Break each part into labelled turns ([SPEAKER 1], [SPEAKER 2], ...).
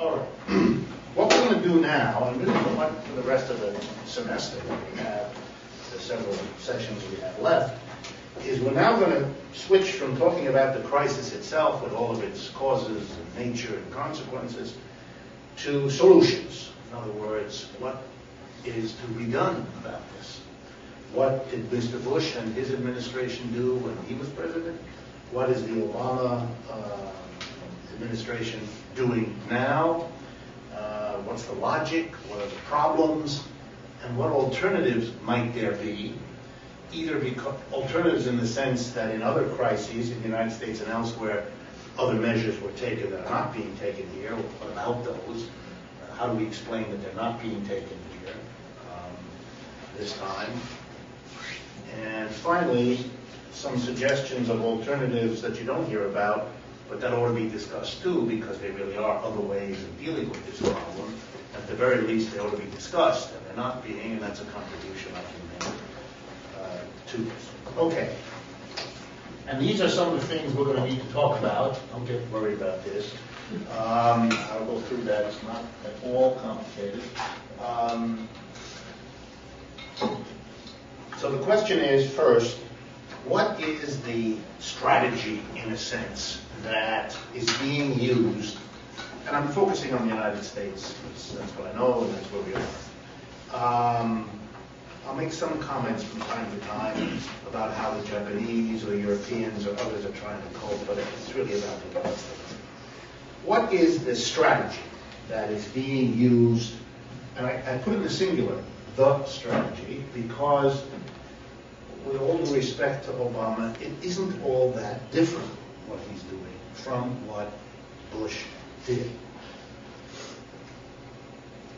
[SPEAKER 1] All right. What we're going to do now, and really for the rest of the semester, we have the several sessions we have left, is we're now going to switch from talking about the crisis itself with all of its causes and nature and consequences to solutions. In other words, what is to be done about this? What did Mr. Bush and his administration do when he was president? What is the Obama administration doing now? What's the logic? What are the problems? And what alternatives might there be? Either because alternatives in the sense that in other crises in the United States and elsewhere, other measures were taken that are not being taken here. What about those? How do we explain that they're not being taken here this time? And finally, some suggestions of alternatives that you don't hear about, but that ought to be discussed too, because there really are other ways of dealing with this problem. At the very least, they ought to be discussed, and they're not being, and that's a contribution I can make to this. Okay. And these are some of the things we're going to need to talk about. Don't get worried about this. I'll go through that. It's not at all complicated. So the question is, first, what is the strategy, in a sense, that is being used? And I'm focusing on the United States, because that's what I know and that's where we are. I'll make some comments from time to time about how the Japanese or Europeans or others are trying to cope, but it's really about the United States. What is the strategy that is being used? And I put it in the singular, the strategy, because with all due respect to Obama, it isn't all that different what he's doing from what Bush did.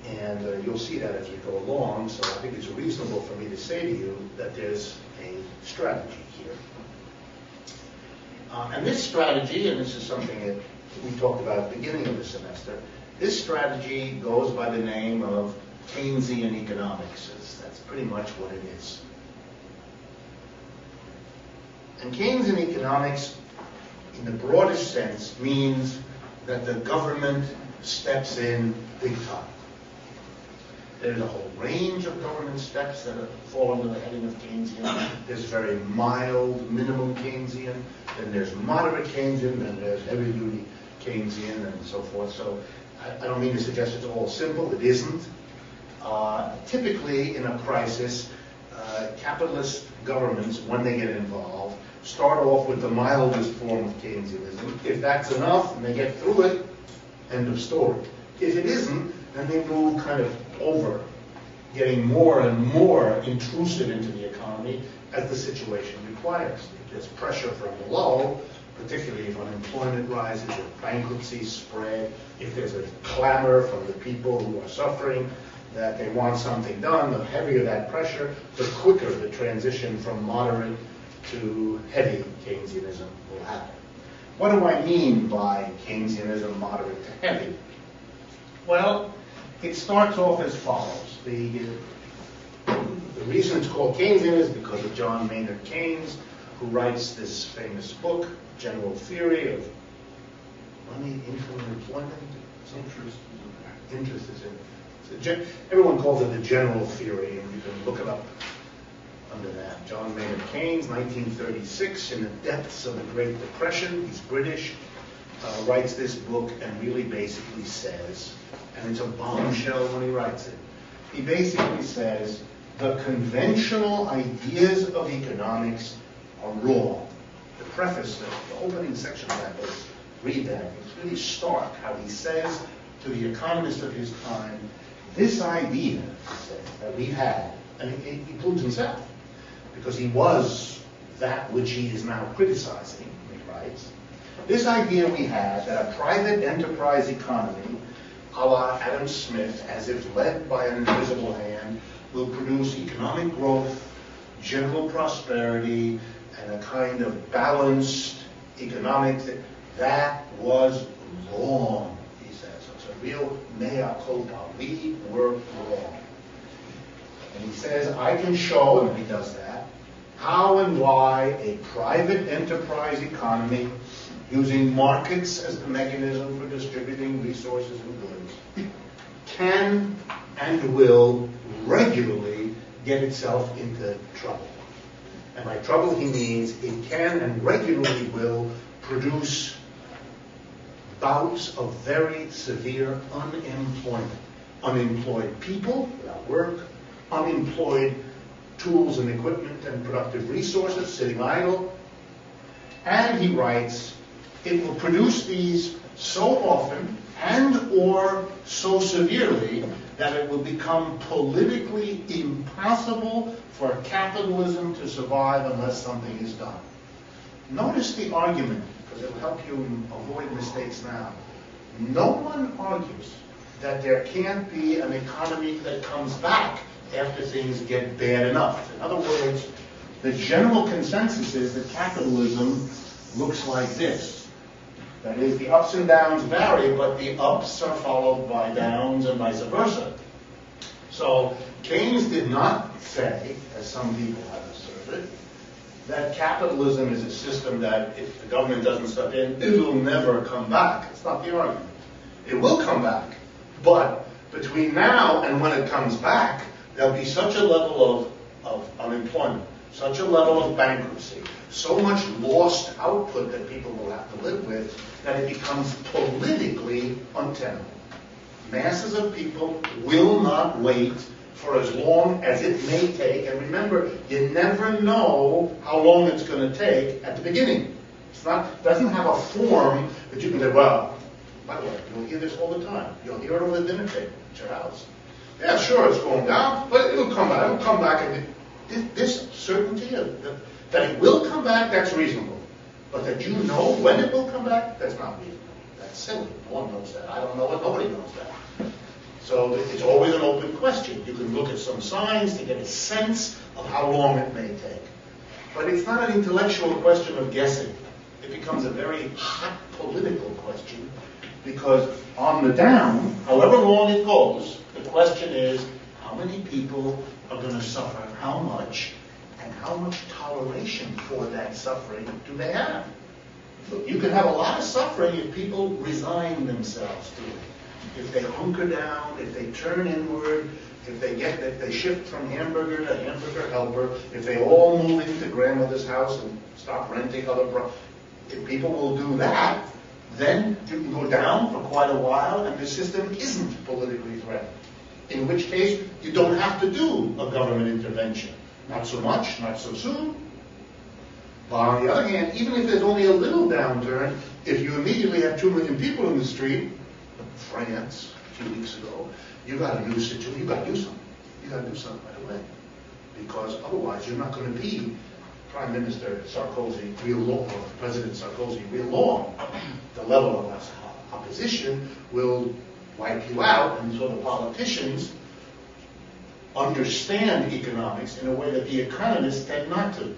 [SPEAKER 1] And you'll see that as we go along, so I think it's reasonable for me to say to you that there's a strategy here. And this strategy, and this is something that we talked about at the beginning of the semester, this strategy goes by the name of Keynesian economics. That's pretty much what it is. And Keynesian economics, in the broadest sense, means that the government steps in big time. There's a whole range of government steps that fall under the heading of Keynesian. There's very mild, minimum Keynesian, then there's moderate Keynesian, then there's heavy-duty Keynesian, and so forth. So I don't mean to suggest it's all simple. It isn't. Typically, in a crisis, capitalist governments, when they get involved, start off with the mildest form of Keynesianism. If that's enough and they get through it, end of story. If it isn't, then they move kind of over, getting more and more intrusive into the economy as the situation requires. If there's pressure from below, particularly if unemployment rises, if bankruptcies spread, if there's a clamor from the people who are suffering that they want something done, the heavier that pressure, the quicker the transition from moderate to heavy Keynesianism will happen. What do I mean by Keynesianism moderate to heavy? Well, it starts off as follows. The reason it's called Keynesian is because of John Maynard Keynes, who writes this famous book, General Theory of Money, Income, and Employment. Interest is in. Everyone calls it the general theory, and you can look it up under that. John Maynard Keynes, 1936, in the depths of the Great Depression, he's British, writes this book and really basically says, and it's a bombshell when he writes it, he basically says the conventional ideas of economics are wrong. The preface, the opening section of that book, read that. It's really stark how he says to the economists of his time, this idea, he says, that we had, and he includes himself, because he was that which he is now criticizing, he writes, this idea we had that a private enterprise economy, a la Adam Smith, as if led by an invisible hand, will produce economic growth, general prosperity, and a kind of balanced economic thing, that was wrong, he says. It's a real mea culpa. We were wrong. And he says, I can show, and he does that, how and why a private enterprise economy using markets as the mechanism for distributing resources and goods, can and will regularly get itself into trouble. And by trouble he means it can and regularly will produce bouts of very severe unemployment. Unemployed people without work, unemployed tools and equipment and productive resources sitting idle. And he writes, it will produce these so often and or so severely that it will become politically impossible for capitalism to survive unless something is done. Notice the argument, because it will help you avoid mistakes now. No one argues that there can't be an economy that comes back after things get bad enough. In other words, the general consensus is that capitalism looks like this. That is, the ups and downs vary, but the ups are followed by downs and vice versa. So Keynes did not say, as some people have asserted, that capitalism is a system that if the government doesn't step in, it will never come back. It's not the argument. It will come back. But between now and when it comes back, there'll be such a level of unemployment, such a level of bankruptcy, so much lost output that people will have to live with, that it becomes politically untenable. Masses of people will not wait for as long as it may take. And remember, you never know how long it's going to take at the beginning. It doesn't have a form that you can say, well, by the way, you'll hear this all the time. You'll hear it over the dinner table at your house. Yeah, sure, it's going down, but it'll come back. It'll come back. And this certainty that it will come back, that's reasonable. But that you know when it will come back, that's not reasonable. That's silly. No one knows that. I don't know it. Nobody knows that. So it's always an open question. You can look at some signs to get a sense of how long it may take. But it's not an intellectual question of guessing. It becomes a very hot political question because on the down, however long it goes, the question is how many people are going to suffer, how much, and how much toleration for that suffering do they have? You can have a lot of suffering if people resign themselves to it. If they hunker down, if they turn inward, if they shift from hamburger to hamburger helper, if they all move into grandmother's house and stop renting other if people will do that, then you can go down for quite a while and the system isn't politically threatened. In which case, you don't have to do a government intervention. Not so much, not so soon. But on the other hand, even if there's only a little downturn, if you immediately have 2 million people in the street, France a few weeks ago, you got a new situation. You got to do something. You got to do something right away, because otherwise you're not going to be Prime Minister Sarkozy real long, or President Sarkozy real long. The level of opposition will wipe you out, and so the politicians understand economics in a way that the economists tend not to,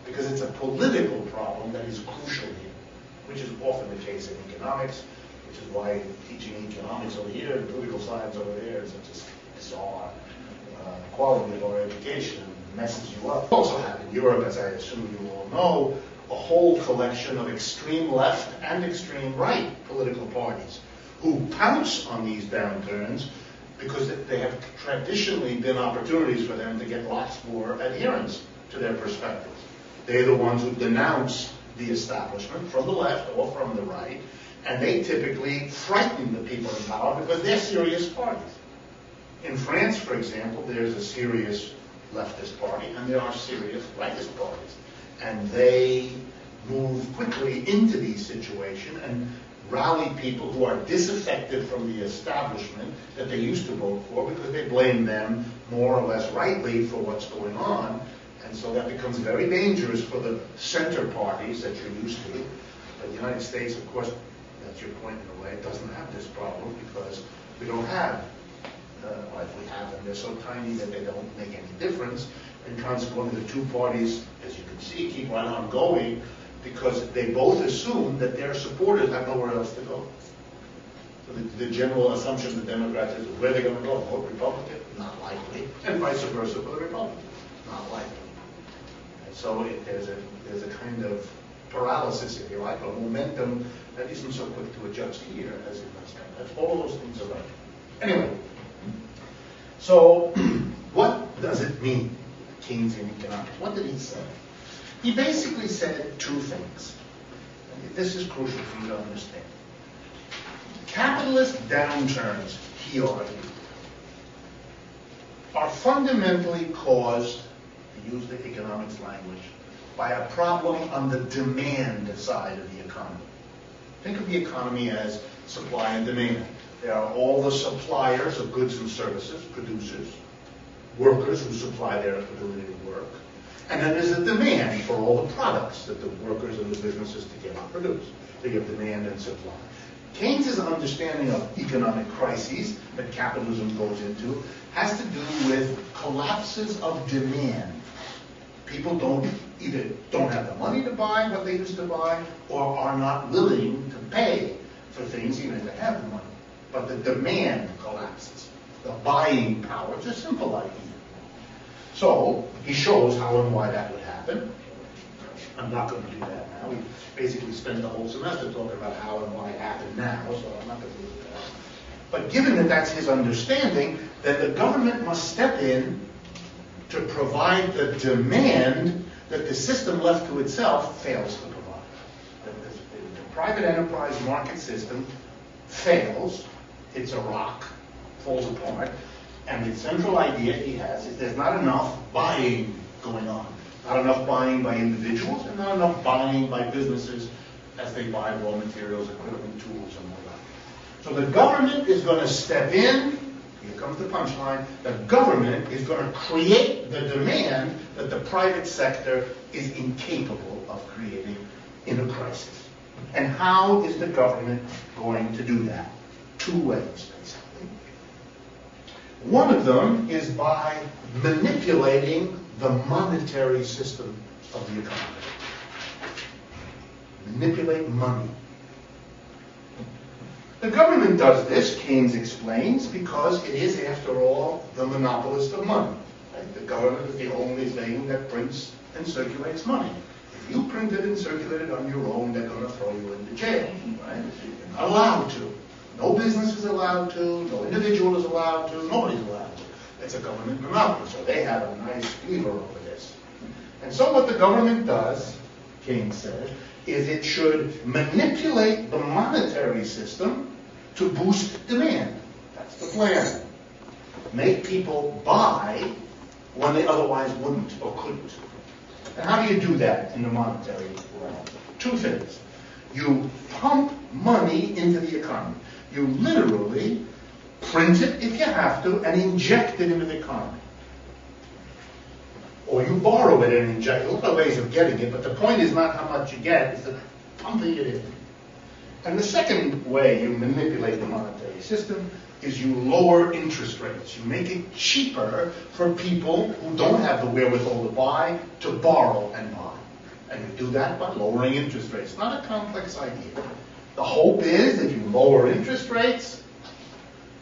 [SPEAKER 1] because it's a political problem that is crucial here, which is often the case in economics. Which is why teaching economics over here and political science over there is such a bizarre quality of our education and messes you up. We also have in Europe, as I assume you all know, a whole collection of extreme left and extreme right political parties who pounce on these downturns because they have traditionally been opportunities for them to get lots more adherents to their perspectives. They're the ones who denounce the establishment from the left or from the right, and they typically frighten the people in power because they're serious parties. In France, for example, there's a serious leftist party and there are serious rightist parties. And they move quickly into these situations and rally people who are disaffected from the establishment that they used to vote for because they blame them more or less rightly for what's going on. And so that becomes very dangerous for the center parties that you're used to. But the United States, of course, that's your point in a way, doesn't have this problem because we don't have, if we have them, they're so tiny that they don't make any difference. And consequently, the two parties, as you can see, keep right on going because they both assume that their supporters have nowhere else to go. So the general assumption of the Democrats is where they're going to go, vote Republican? Not likely. And vice versa for the Republicans. Not likely. And so there's a kind of paralysis, if you like, or momentum that isn't so quick to adjust here as it does there. That's all of those things are right. Anyway, so what does it mean, Keynesian economics? What did he say? He basically said two things. And this is crucial for you to understand. Capitalist downturns, he argued, are fundamentally caused, to use the economics language, by a problem on the demand side of the economy. Think of the economy as supply and demand. There are all the suppliers of goods and services, producers, workers who supply their ability to work, and then there's a demand for all the products that the workers and the businesses together produce. So you have demand and supply. Keynes's understanding of economic crises that capitalism goes into has to do with collapses of demand. People either don't have the money to buy what they used to buy, or are not willing to pay for things even if they have the money. But the demand collapses. The buying power, it's a simple idea. So he shows how and why that would happen. I'm not going to do that now. We basically spent the whole semester talking about how and why it happened now, so I'm not going to do that. But given that that's his understanding, then the government must step in to provide the demand that the system left to itself fails to provide. The private enterprise market system fails, hits a rock, falls apart, and the central idea he has is there's not enough buying going on. Not enough buying by individuals, and not enough buying by businesses as they buy raw materials, equipment, tools, and all that. So the government is going to step in. Here comes the punchline. The government is going to create the demand that the private sector is incapable of creating in a crisis. And how is the government going to do that? Two ways, basically. One of them is by manipulating the monetary system of the economy. Manipulate money. The government does this, Keynes explains, because it is, after all, the monopolist of money. Right? The government is the only thing that prints and circulates money. If you print it and circulate it on your own, they're going to throw you into jail. Right? You're not allowed to. No business is allowed to. No individual is allowed to. Nobody's allowed to. It's a government monopoly, so they have a nice fever over this. And so what the government does, Keynes said, is it should manipulate the monetary system to boost demand. That's the plan. Make people buy when they otherwise wouldn't or couldn't. And how do you do that in the monetary realm? Two things. You pump money into the economy. You literally print it if you have to and inject it into the economy. Or you borrow it and inject it. A lot of ways of getting it, but the point is not how much you get, it's the pumping it in. And the second way you manipulate the monetary system is you lower interest rates. You make it cheaper for people who don't have the wherewithal to buy to borrow and buy. And you do that by lowering interest rates. It's not a complex idea. The hope is if you lower interest rates,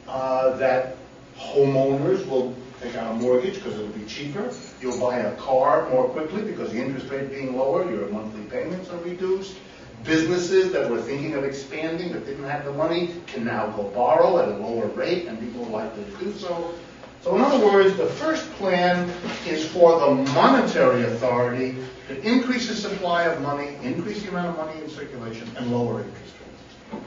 [SPEAKER 1] that homeowners will take out a mortgage because it'll be cheaper. You'll buy a car more quickly because the interest rate being lower, your monthly payments are reduced. Businesses that were thinking of expanding but didn't have the money can now go borrow at a lower rate, and people are likely to do so. So in other words, the first plan is for the monetary authority to increase the supply of money, increase the amount of money in circulation, and lower interest rates.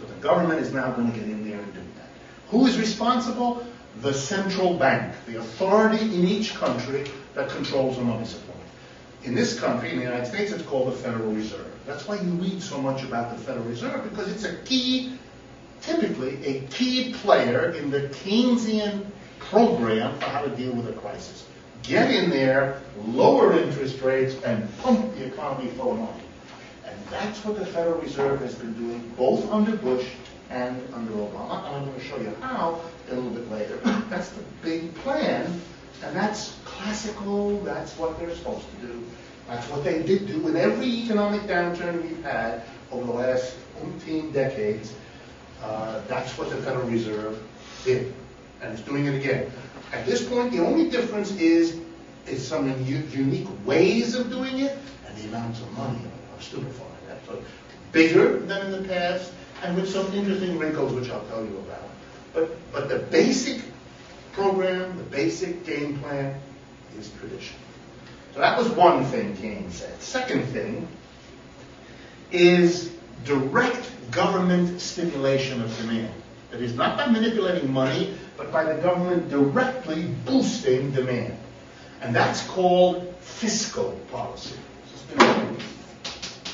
[SPEAKER 1] So the government is now going to get in there and do that. Who is responsible? The central bank, the authority in each country that controls the money supply. In this country, in the United States, it's called the Federal Reserve. That's why you read so much about the Federal Reserve, because it's a key, typically a key player in the Keynesian program for how to deal with a crisis. Get in there, lower interest rates, and pump the economy full of money. And that's what the Federal Reserve has been doing both under Bush and under Obama. And I'm going to show you how a little bit later. That's the big plan, and that's classical. That's what they're supposed to do. That's what they did do in every economic downturn we've had over the last 15 decades. That's what the Federal Reserve did, and it's doing it again. At this point, the only difference is some unique ways of doing it and the amounts of money, of stupefying. That's bigger than in the past, and with some interesting wrinkles, which I'll tell you about. But the basic program, the basic game plan is tradition. So that was one thing Keynes said. Second thing is direct government stimulation of demand. That is, not by manipulating money, but by the government directly boosting demand. And that's called fiscal policy.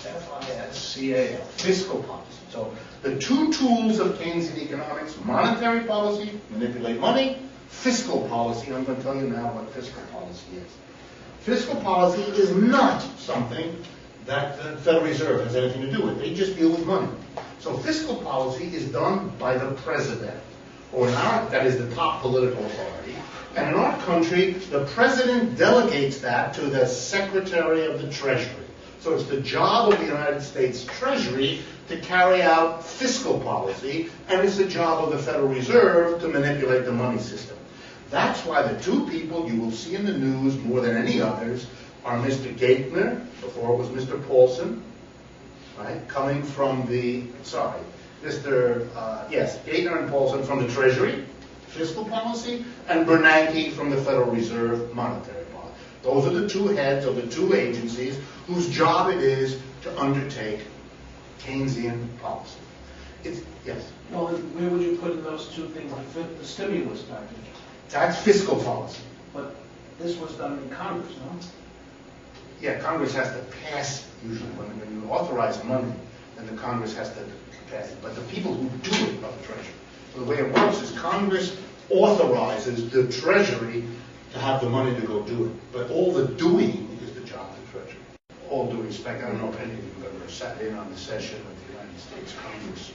[SPEAKER 1] F-I-S-C-A-L, fiscal policy. So the two tools of Keynesian economics, monetary policy, manipulate money, fiscal policy. I'm going to tell you now what fiscal policy is. Fiscal policy is not something that the Federal Reserve has anything to do with. They just deal with money. So fiscal policy is done by the president, or in our, that is the top political authority. And in our country, the president delegates that to the Secretary of the Treasury. So it's the job of the United States Treasury to carry out fiscal policy, and it's the job of the Federal Reserve to manipulate the money system. That's why the two people you will see in the news more than any others are Mr. Gaitner, before it was Mr. Paulson, right, coming from the, Gaitner and Paulson from the Treasury, fiscal policy, and Bernanke from the Federal Reserve, monetary policy. Those are the two heads of the two agencies whose job it is to undertake Keynesian policy. Yes?
[SPEAKER 2] Well, where would you put in those two things the stimulus package?
[SPEAKER 1] That's fiscal policy.
[SPEAKER 2] But this was done in Congress, no?
[SPEAKER 1] Yeah, Congress has to pass, usually, when you authorize money, then the Congress has to pass it. But the people who do it are the Treasury. So the way it works is Congress authorizes the Treasury to have the money to go do it. But all the doing is the job of the Treasury. All due respect, I don't know if any of you have ever sat in on the session of the United States Congress.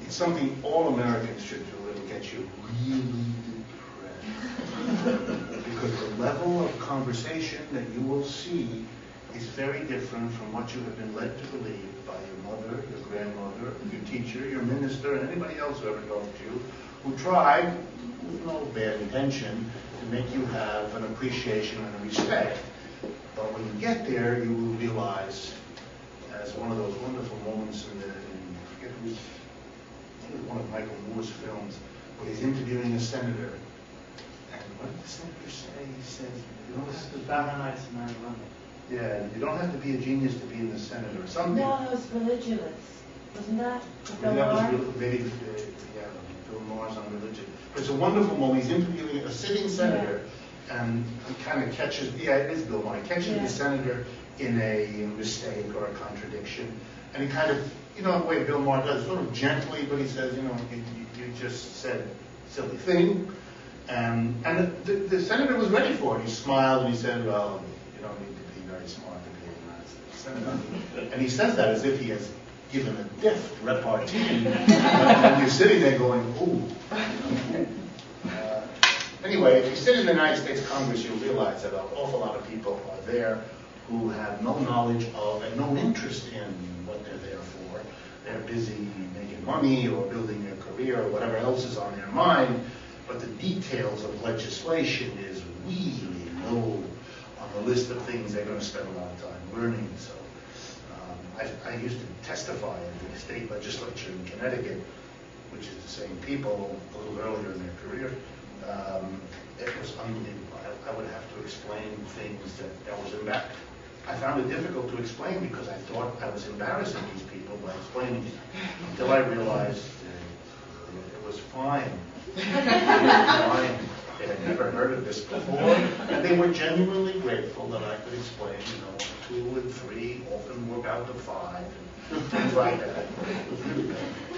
[SPEAKER 1] It's something all Americans should do. It'll get you really depressed. Because the level of conversation that you will see is very different from what you have been led to believe by your mother, your grandmother, your teacher, your minister, and anybody else who ever talked to you, who tried, with no bad intention, to make you have an appreciation and a respect. But when you get there, you will realize, as one of those wonderful moments I forget who's, one of Michael Moore's films, where he's interviewing a senator. And what did the senator say? He said, you don't have to be, yeah, you don't have to be a genius to be in the Senate or something.
[SPEAKER 3] No, it was religious. Wasn't that
[SPEAKER 1] Maybe that was Bill Maher's on religion. But it's a wonderful moment. He's interviewing a sitting senator, and he kind of catches, it is Bill Maher, he catches the senator in a mistake or a contradiction. And he kind of, the way Bill Maher does, sort of gently, but he says, you just said a silly thing. And the senator was ready for it. He smiled and he said, well, you don't need to be very smart to be a United States senator. And he says that as if he has given a gift, repartee. And you're sitting there going, ooh. Anyway, if you sit in the United States Congress, you'll realize that an awful lot of people are there who have no knowledge of and no interest in what they're there for. They're busy making money or building their career or whatever else is on their mind. But the details of legislation is really low on the list of things they're going to spend a lot of time learning. So I used to testify in the state legislature in Connecticut, which is the same people a little earlier in their career. It was unbelievable. I would have to explain things that was embarrassing. I found it difficult to explain because I thought I was embarrassing these people by explaining it until I realized it was fine. They had never heard of this before, and they were genuinely grateful that I could explain, 2 and 3 often work out to 5, and things like that.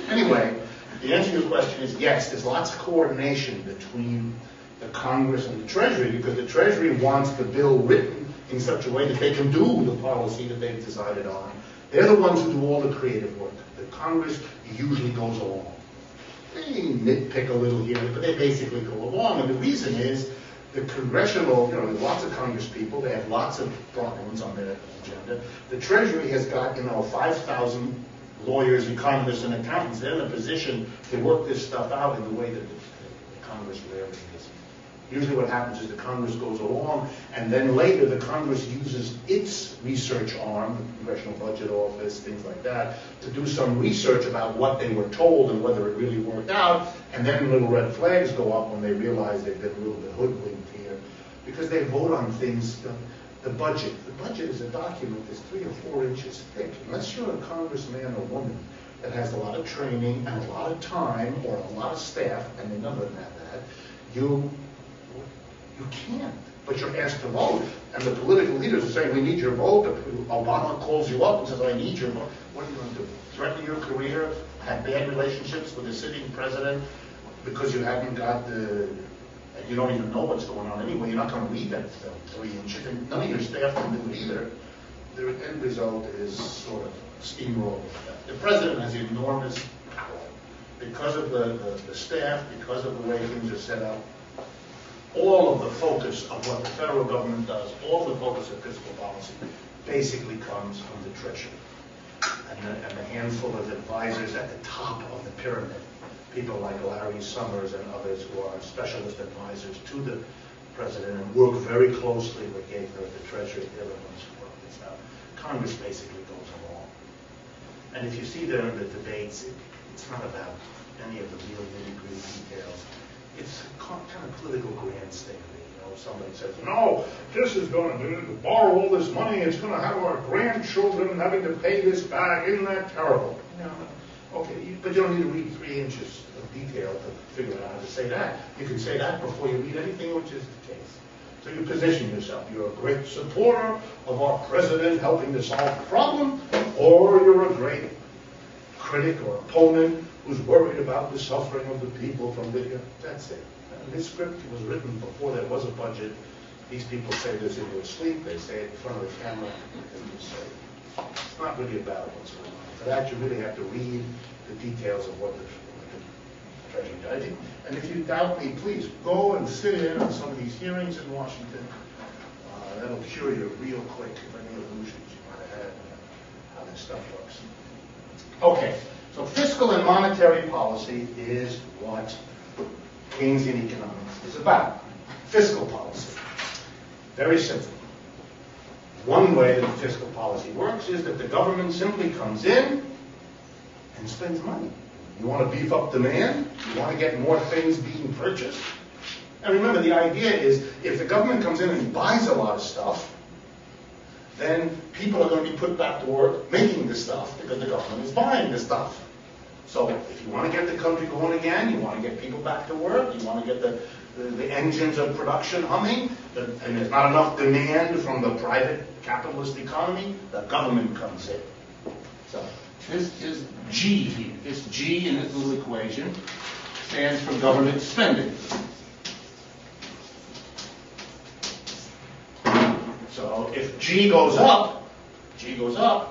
[SPEAKER 1] Anyway, the answer to your question is yes, there's lots of coordination between the Congress and the Treasury, because the Treasury wants the bill written in such a way that they can do the policy that they've decided on. They're the ones who do all the creative work. The Congress usually goes along. They nitpick a little here, but they basically go along. And the reason is the congressional, there's lots of Congress people. They have lots of problems on their agenda. The Treasury has got, 5,000 lawyers, economists, and accountants. They're in a position to work this stuff out in the way that the Congress rarely is. Usually what happens is the Congress goes along, and then later the Congress uses its research arm, the Congressional Budget Office, things like that, to do some research about what they were told and whether it really worked out, and then little red flags go up when they realize they've been a little bit hoodwinked here, because they vote on things. The budget is a document that's 3 or 4 inches thick. Unless you're a congressman or woman that has a lot of training and a lot of time or a lot of staff, and none of them have that, you can't. But you're asked to vote, and the political leaders are saying, we need your vote. Obama calls you up and says, I need your vote. What are you going to do? Threaten your career? Have bad relationships with the sitting president because you haven't got the... You don't even know what's going on anyway. You're not going to read that 3 inches, and none of your staff can do it either. The end result is sort of steamroll. The president has enormous power because of the staff, because of the way things are set up. All of the focus of what the federal government does, all the focus of fiscal policy, basically comes from the Treasury and the handful of advisors at the top of the pyramid. People like Larry Summers and others who are specialist advisors to the president and work very closely with Gaither at the Treasury. They're the ones who work this out. Congress basically goes along. And if you see there in the debates, it's not about any of the real nitty-gritty details. It's kind of political grandstanding. You know, somebody says, no, this is going to borrow all this money. It's going to have our grandchildren having to pay this back. Isn't that terrible? You know, okay, but you don't need to read 3 inches of detail to figure out how to say that. You can say that before you read anything, which is the case. So you position yourself. You're a great supporter of our president helping to solve the problem, or you're a great critic or opponent who's worried about the suffering of the people from the... That's it. And this script was written before there was a budget. These people say this in their sleep. They say it in front of the camera. And you say, it's not really about what's going on. For that, you really have to read the details of what the Treasury does. And if you doubt me, please go and sit in on some of these hearings in Washington. That'll cure you real quick of any illusions you might have had how this stuff works. Okay, so fiscal and monetary policy is what Keynesian economics is about. Fiscal policy. Very simple. One way that fiscal policy works is that the government simply comes in and spends money. You want to beef up demand? You want to get more things being purchased? And remember, the idea is if the government comes in and buys a lot of stuff, then people are going to be put back to work making the stuff because the government is buying the stuff. So if you want to get the country going again, you want to get people back to work, you want to get the engines of production humming, and there's not enough demand from the private capitalist economy, the government comes in. So this is G here. This G in this little equation stands for government spending. So if G goes up,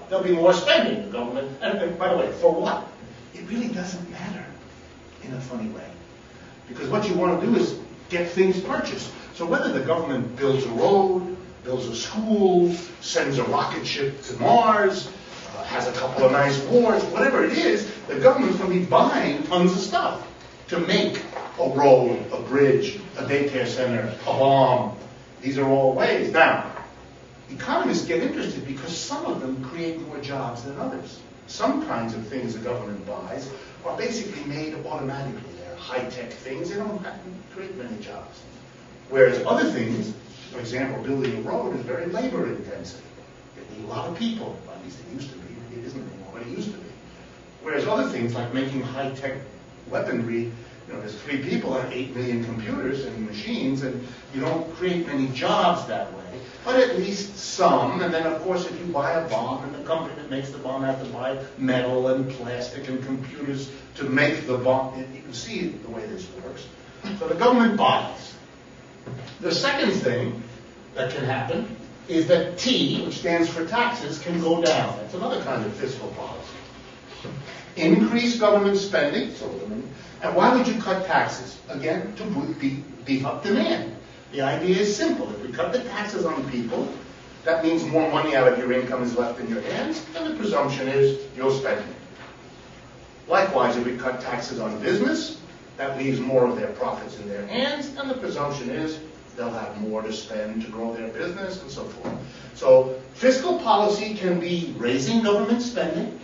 [SPEAKER 1] there'll be more spending. The government, and by the way, for what? It really doesn't matter in a funny way. Because what you want to do is get things purchased. So whether the government builds a road, builds a school, sends a rocket ship to Mars, has a couple of nice wars, whatever it is, the government's going to be buying tons of stuff to make a road, a bridge, a daycare center, a bomb. These are all ways. Now, economists get interested because some of them create more jobs than others. Some kinds of things the government buys are basically made automatically. They're high-tech things. They don't have to create many jobs. Whereas other things, for example, building a road is very labor-intensive. They need a lot of people. At least it used to be. It isn't anymore, but it used to be. Whereas other things like making high-tech weaponry, there's 3 people and 8 million computers and machines, and you don't create many jobs that way. But at least some, and then of course if you buy a bomb, and the company that makes the bomb has to buy metal and plastic and computers to make the bomb. You can see the way this works. So the government buys. The second thing that can happen is that T, which stands for taxes, can go down. That's another kind of fiscal policy. Increase government spending, and why would you cut taxes? Again, to beef up demand. The idea is simple. If we cut the taxes on people, that means more money out of your income is left in your hands, and the presumption is you'll spend it. Likewise, if we cut taxes on business, That leaves more of their profits in their hands, and the presumption is they'll have more to spend to grow their business and so forth. So fiscal policy can be raising government spending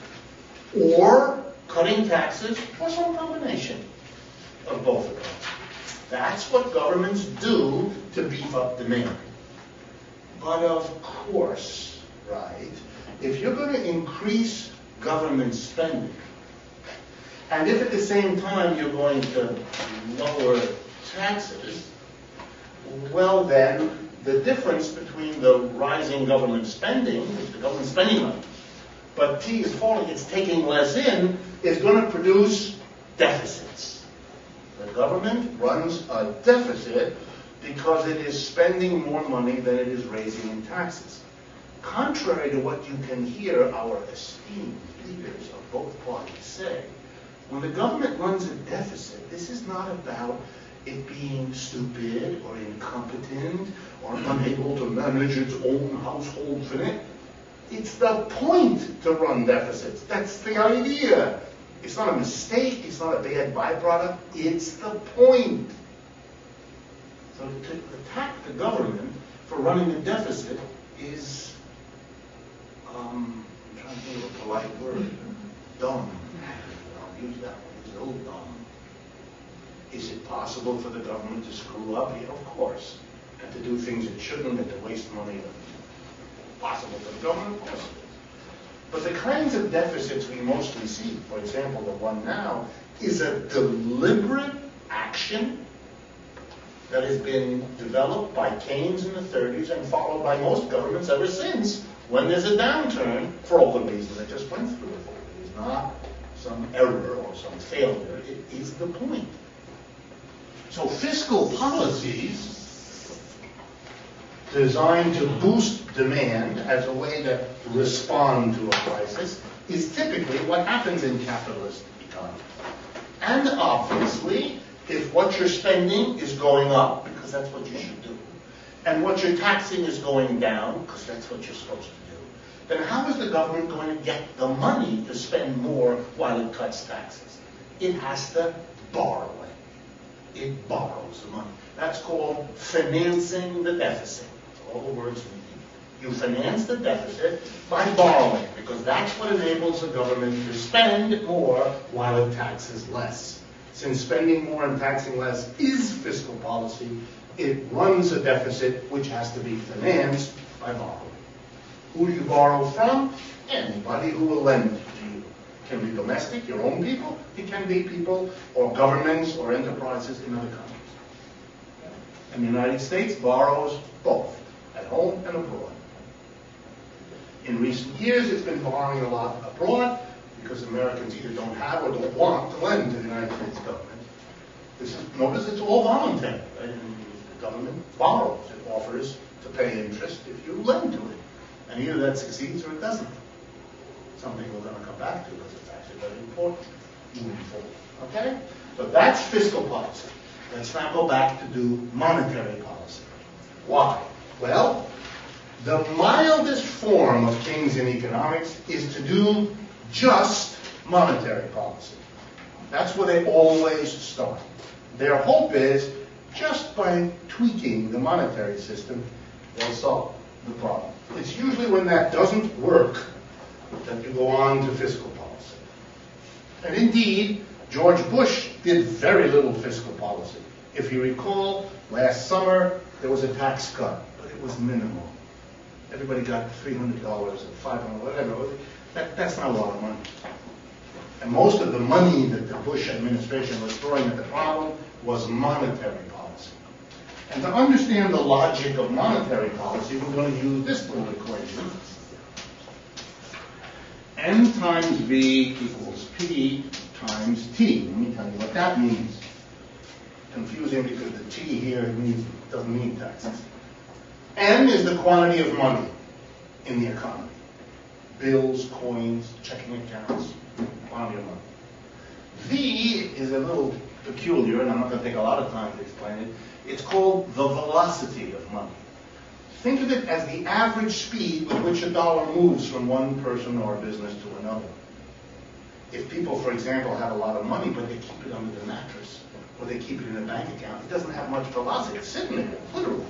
[SPEAKER 1] or cutting taxes or some combination of both of those. That's what governments do to beef up demand. But of course, right, if you're going to increase government spending, and if at the same time you're going to lower taxes, well then, the difference between the rising government spending, which the government spending money, but T is falling, it's taking less in, is going to produce deficits. The government runs a deficit because it is spending more money than it is raising in taxes. Contrary to what you can hear our esteemed leaders of both parties say, when the government runs a deficit, this is not about it being stupid or incompetent or unable to manage its own household finance. It's the point to run deficits. That's the idea. It's not a mistake. It's not a bad byproduct. It's the point. So to attack the government for running a deficit is, I'm trying to think of a polite word, dumb. I'll use that one. It's a little dumb. Is it possible for the government to screw up? Yeah, of course. And to do things it shouldn't and to waste money. Possible for the government? Of course it is. But the kinds of deficits we mostly see, for example, the one now, is a deliberate action that has been developed by Keynes in the 30s and followed by most governments ever since, when there's a downturn, for all the reasons I just went through. It is not some error or some failure. It is the point. So fiscal policies designed to boost demand as a way to respond to a crisis is typically what happens in capitalist economies. And obviously, if what you're spending is going up, because that's what you should do, and what you're taxing is going down, because that's what you're supposed to do, then how is the government going to get the money to spend more while it cuts taxes? It has to borrow it. It borrows the money. That's called financing the deficit. That's all the words we need. You finance the deficit by borrowing, because that's what enables the government to spend more while it taxes less. Since spending more and taxing less is fiscal policy, it runs a deficit which has to be financed by borrowing. Who do you borrow from? Anybody who will lend to you. It can be domestic, your own people. It can be people or governments or enterprises in other countries. And the United States borrows both, at home and abroad. In recent years, it's been borrowing a lot abroad because Americans either don't have or don't want to lend to the United States government. Notice it's all voluntary, right? And the government borrows. It offers to pay interest if you lend to it. And either that succeeds or it doesn't. Something we're going to come back to because it's actually very important moving forward. Okay? So that's fiscal policy. Let's now go back to do monetary policy. Why? Well, the mildest form of Keynesian economics is to do just monetary policy. That's where they always start. Their hope is, just by tweaking the monetary system, they'll solve the problem. It's usually when that doesn't work that you go on to fiscal policy. And indeed, George Bush did very little fiscal policy. If you recall, last summer there was a tax cut, but it was minimal. Everybody got $300 or $500, whatever. That's not a lot of money. And most of the money that the Bush administration was throwing at the problem was monetary policy. And to understand the logic of monetary policy, we're going to use this little equation. N times V equals P times T. Let me tell you what that means. Confusing because the T here doesn't mean taxes. N is the quantity of money in the economy. Bills, coins, checking accounts, quantity of money. V is a little peculiar, and I'm not going to take a lot of time to explain it. It's called the velocity of money. Think of it as the average speed with which a dollar moves from one person or business to another. If people, for example, have a lot of money, but they keep it under the mattress, or they keep it in a bank account, it doesn't have much velocity. It's sitting there, literally.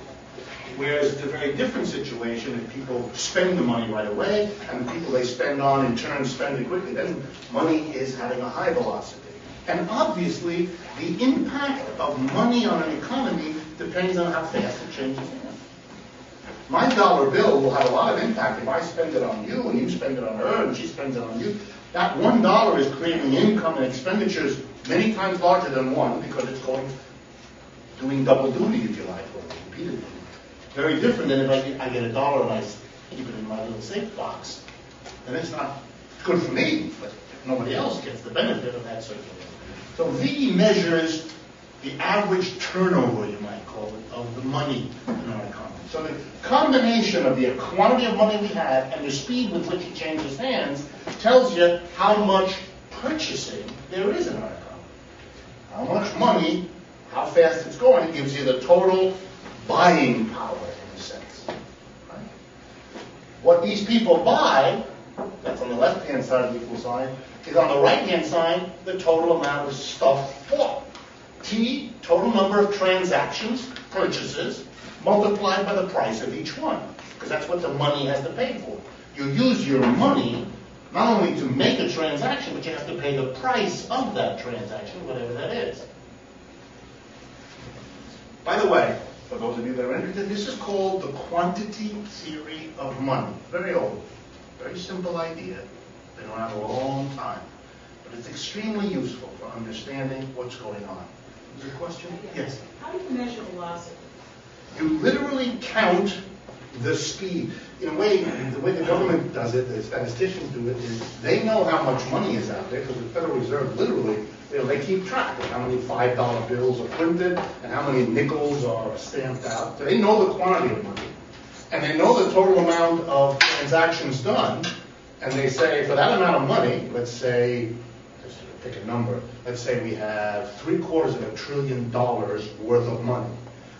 [SPEAKER 1] Whereas it's a very different situation if people spend the money right away, and the people they spend on in turn spend it quickly, then money is having a high velocity. And obviously, the impact of money on an economy depends on how fast it changes hands. My dollar bill will have a lot of impact if I spend it on you, and you spend it on her, and she spends it on you. That $1 is creating income and expenditures many times larger than one, because it's doing double duty, if you like, or repeated. Very different than if I get $1 and I keep it in my little safe box. And it's not good for me, but nobody else gets the benefit of that circulation. So V measures the average turnover, you might call it, of the money in our economy. So the combination of the quantity of money we have and the speed with which it changes hands tells you how much purchasing there is in our economy. How much money, how fast it's going, gives you the total buying power, in a sense. Right? What these people buy, that's on the left-hand side of the equal sign, is on the right-hand side the total amount of stuff bought. T, total number of transactions, purchases, multiplied by the price of each one, because that's what the money has to pay for. You use your money not only to make a transaction, but you have to pay the price of that transaction, whatever that is. By the way, for those of you that are interested, this is called the quantity theory of money. Very old, very simple idea. Been around a long time. But it's extremely useful for understanding what's going on. Is there a question? Yes?
[SPEAKER 4] How do you measure velocity?
[SPEAKER 1] You literally count the speed. In a way, the way the government does it, the statisticians do it, is they know how much money is out there, because the Federal Reserve literally, they keep track of how many $5 bills are printed and how many nickels are stamped out. So they know the quantity of money. And they know the total amount of transactions done. And they say, for that amount of money, let's say, just pick a number, let's say we have $750 billion worth of money.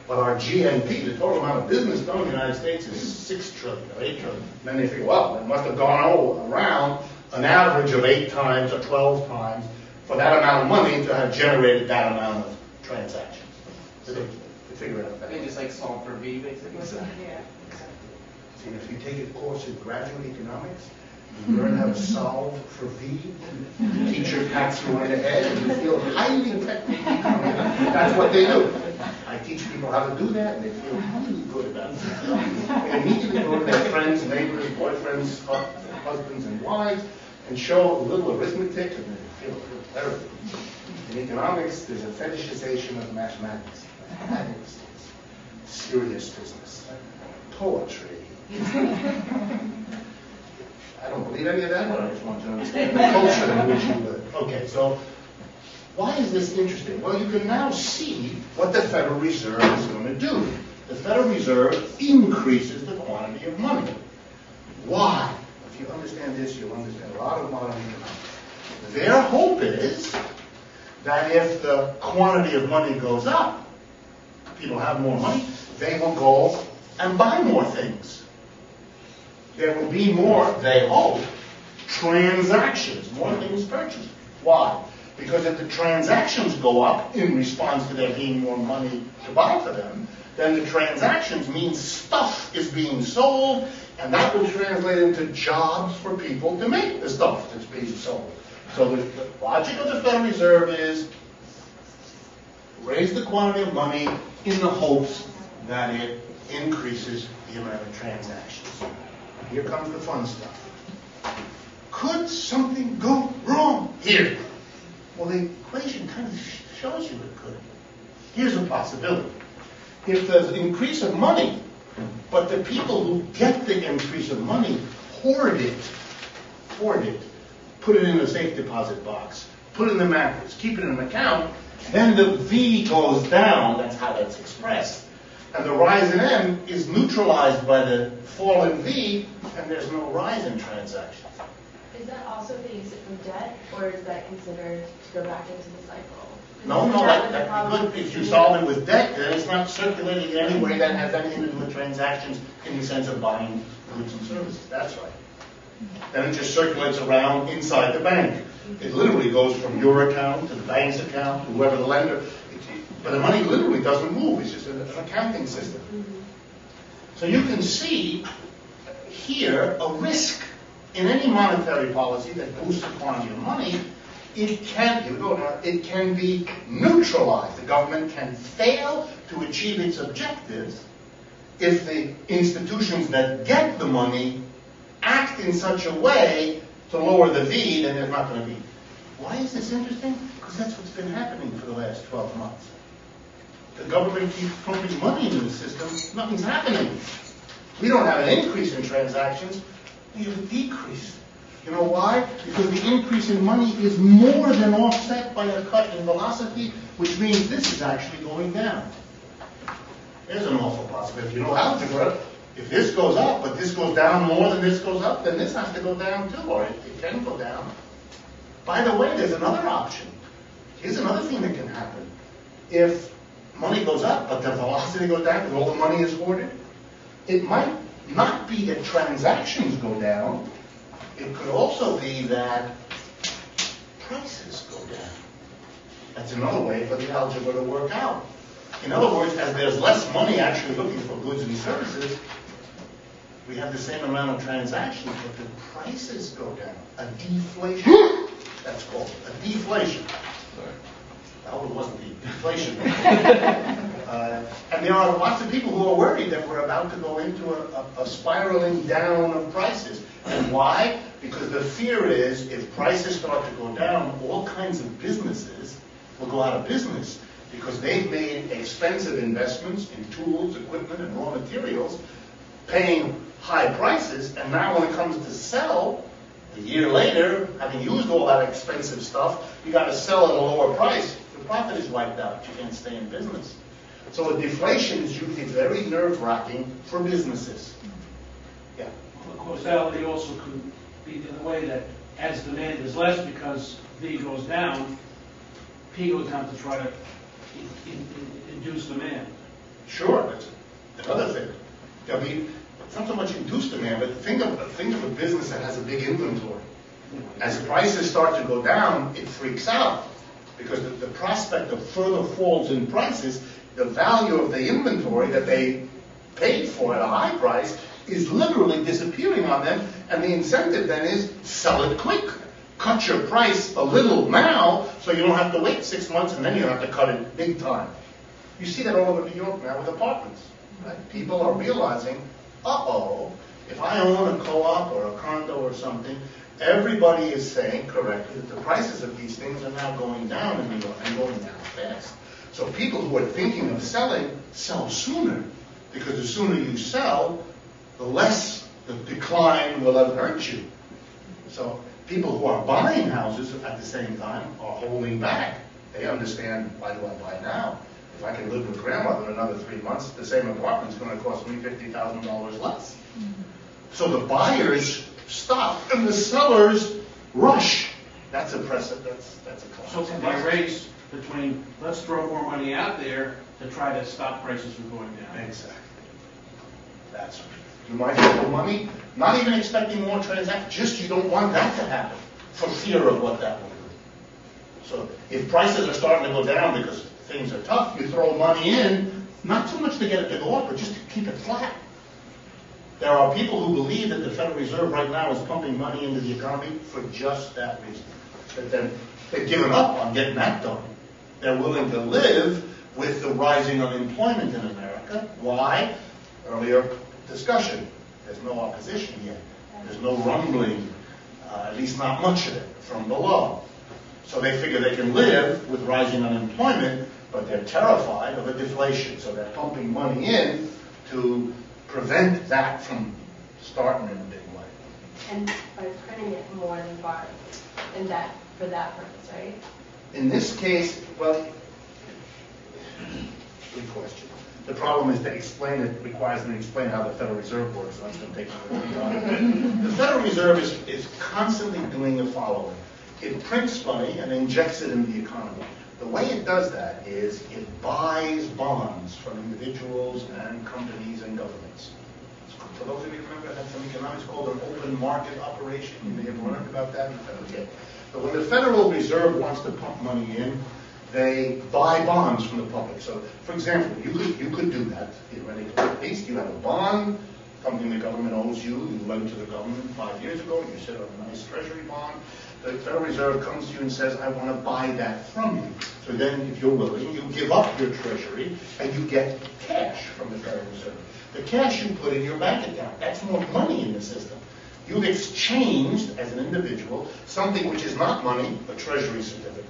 [SPEAKER 1] But our GNP, the total amount of business done in the United States, is $6 trillion or $8 trillion. And then they figure, well, it must have gone all around an average of 8 times or 12 times for that amount of money to have generated that amount of transactions. So they figure it out.
[SPEAKER 2] I think it's like solve for V, basically.
[SPEAKER 1] Exactly.
[SPEAKER 4] Yeah.
[SPEAKER 1] See, if you take a course in graduate economics, you learn how to solve for V, the teacher pats you on the head, and you feel highly technically competent. That's what they do. I teach people how to do that, and they feel highly good about it. They immediately go to their friends, neighbors, boyfriends, husbands, and wives, and show a little arithmetic, and they feel terrible. In economics, there's a fetishization of mathematics. Mathematics is serious business. Poetry. I don't believe any of that, but I just want you to understand the culture in which you live. Okay, so why is this interesting? Well, you can now see what the Federal Reserve is going to do. The Federal Reserve increases the quantity of money. Why? If you understand this, you'll understand a lot of modern economics. Their hope is that if the quantity of money goes up, people have more money, they will go and buy more things. There will be more, they hope, transactions, more things purchased. Why? Because if the transactions go up in response to there being more money to buy for them, then the transactions mean stuff is being sold, and that will translate into jobs for people to make the stuff that's being sold. So the logic of the Federal Reserve is raise the quantity of money in the hopes that it increases the amount of transactions. Here comes the fun stuff. Could something go wrong here? Well, the equation kind of shows you it could. Here's a possibility. If there's an increase of money, but the people who get the increase of money hoard it, put it in a safe deposit box, put it in the mattress, keep it in an account, then the V goes down. That's how that's expressed. And the rise in M is neutralized by the fall in V, and there's no rise in transactions.
[SPEAKER 5] Is that also if they use it for debt, or is that considered to go back into the cycle?
[SPEAKER 1] No, that'd be good. If you solve it with debt, then it's not circulating in any way that has anything to do with transactions in the sense of buying goods and services. That's right. Then it just circulates around inside the bank. It literally goes from your account to the bank's account, to whoever the lender. But the money literally doesn't move. It's just an accounting system. So you can see here a risk in any monetary policy that boosts upon your money. It can be neutralized. The government can fail to achieve its objectives if the institutions that get the money act in such a way to lower the V, then there's not going to be. Why is this interesting? Because that's what's been happening for the last 12 months. The government keeps pumping money into the system, nothing's happening. We don't have an increase in transactions, we have a decrease. You know why? Because the increase in money is more than offset by a cut in velocity, which means this is actually going down. There's an awful possibility. If you know algebra, if this goes up, but this goes down more than this goes up, then this has to go down too, or it can go down. By the way, there's another option. Here's another thing that can happen. If money goes up, but the velocity goes down because all the money is hoarded, it might not be that transactions go down. It could also be that prices go down. That's another way for the algebra to work out. In other words, as there's less money actually looking for goods and services, we have the same amount of transactions, but the prices go down. A deflation, that's called. A deflation. I hope it wasn't deflation. And there are lots of people who are worried that we're about to go into a spiraling down of prices. And why? Because the fear is if prices start to go down, all kinds of businesses will go out of business because they've made expensive investments in tools, equipment, and raw materials, paying high prices, and now when it comes to sell, a year later, having used all that expensive stuff, you got to sell at a lower price. The profit is wiped out. You can't stay in business. So a deflation is usually very nerve-wracking for businesses. Yeah.
[SPEAKER 2] Well, the causality also could be in the way that as demand is less because V goes down, P goes down to try to induce demand.
[SPEAKER 1] Sure, that's another thing. I mean, it's not so much induced demand, but think of a business that has a big inventory. As prices start to go down, it freaks out because the prospect of further falls in prices, the value of the inventory that they paid for at a high price is literally disappearing on them, and the incentive then is sell it quick. Cut your price a little now so you don't have to wait 6 months and then you have to cut it big time. You see that all over New York now with apartments. Right? People are realizing, if I own a co-op or a condo or something, everybody is saying correctly that the prices of these things are now going down in New York and going down fast. So people who are thinking of selling, sell sooner. Because the sooner you sell, the less the decline will have hurt you. So people who are buying houses at the same time are holding back. They understand, why do I buy now? If I can live with grandmother another 3 months, the same apartment's going to cost me $50,000 less. So the buyers stop and the sellers rush. That's a precedent. That's a class.
[SPEAKER 2] So it can be a race between let's throw more money out there to try to stop prices from going down.
[SPEAKER 1] Exactly. That's right. You might throw money, not even expecting more transactions, just you don't want that to happen for fear of what that will do. So if prices are starting to go down because things are tough, you throw money in, not so much to get it to go up, but just to keep it flat. There are people who believe that the Federal Reserve right now is pumping money into the economy for just that reason. But then they've given up on getting that done. They're willing to live with the rising unemployment in America. Why? Earlier discussion. There's no opposition yet. There's no rumbling, at least not much of it, from below. So they figure they can live with rising unemployment, but they're terrified of a deflation. So they're pumping money in to prevent that from starting in a big way.
[SPEAKER 5] And by printing it more than borrowing, and that for that purpose, right? In
[SPEAKER 1] this case, well, good question. The problem is to explain it requires them to explain how the Federal Reserve works, so that's going to take a little time. The Federal Reserve is constantly doing the following. It prints money and injects it into the economy. The way it does that is it buys bonds from individuals and companies and governments. For those of you who remember, that's some economics called an open market operation. You may have learned about that. Okay. But when the Federal Reserve wants to pump money in, they buy bonds from the public. So, for example, you could do that theoretically. At least you have a bond, something the government owes you. You lent to the government 5 years ago. You sit on a nice treasury bond. The Federal Reserve comes to you and says, I want to buy that from you. So then, if you're willing, you give up your treasury and you get cash from the Federal Reserve. The cash you put in your bank account. That's more money in the system. You've exchanged, as an individual, something which is not money, a treasury certificate,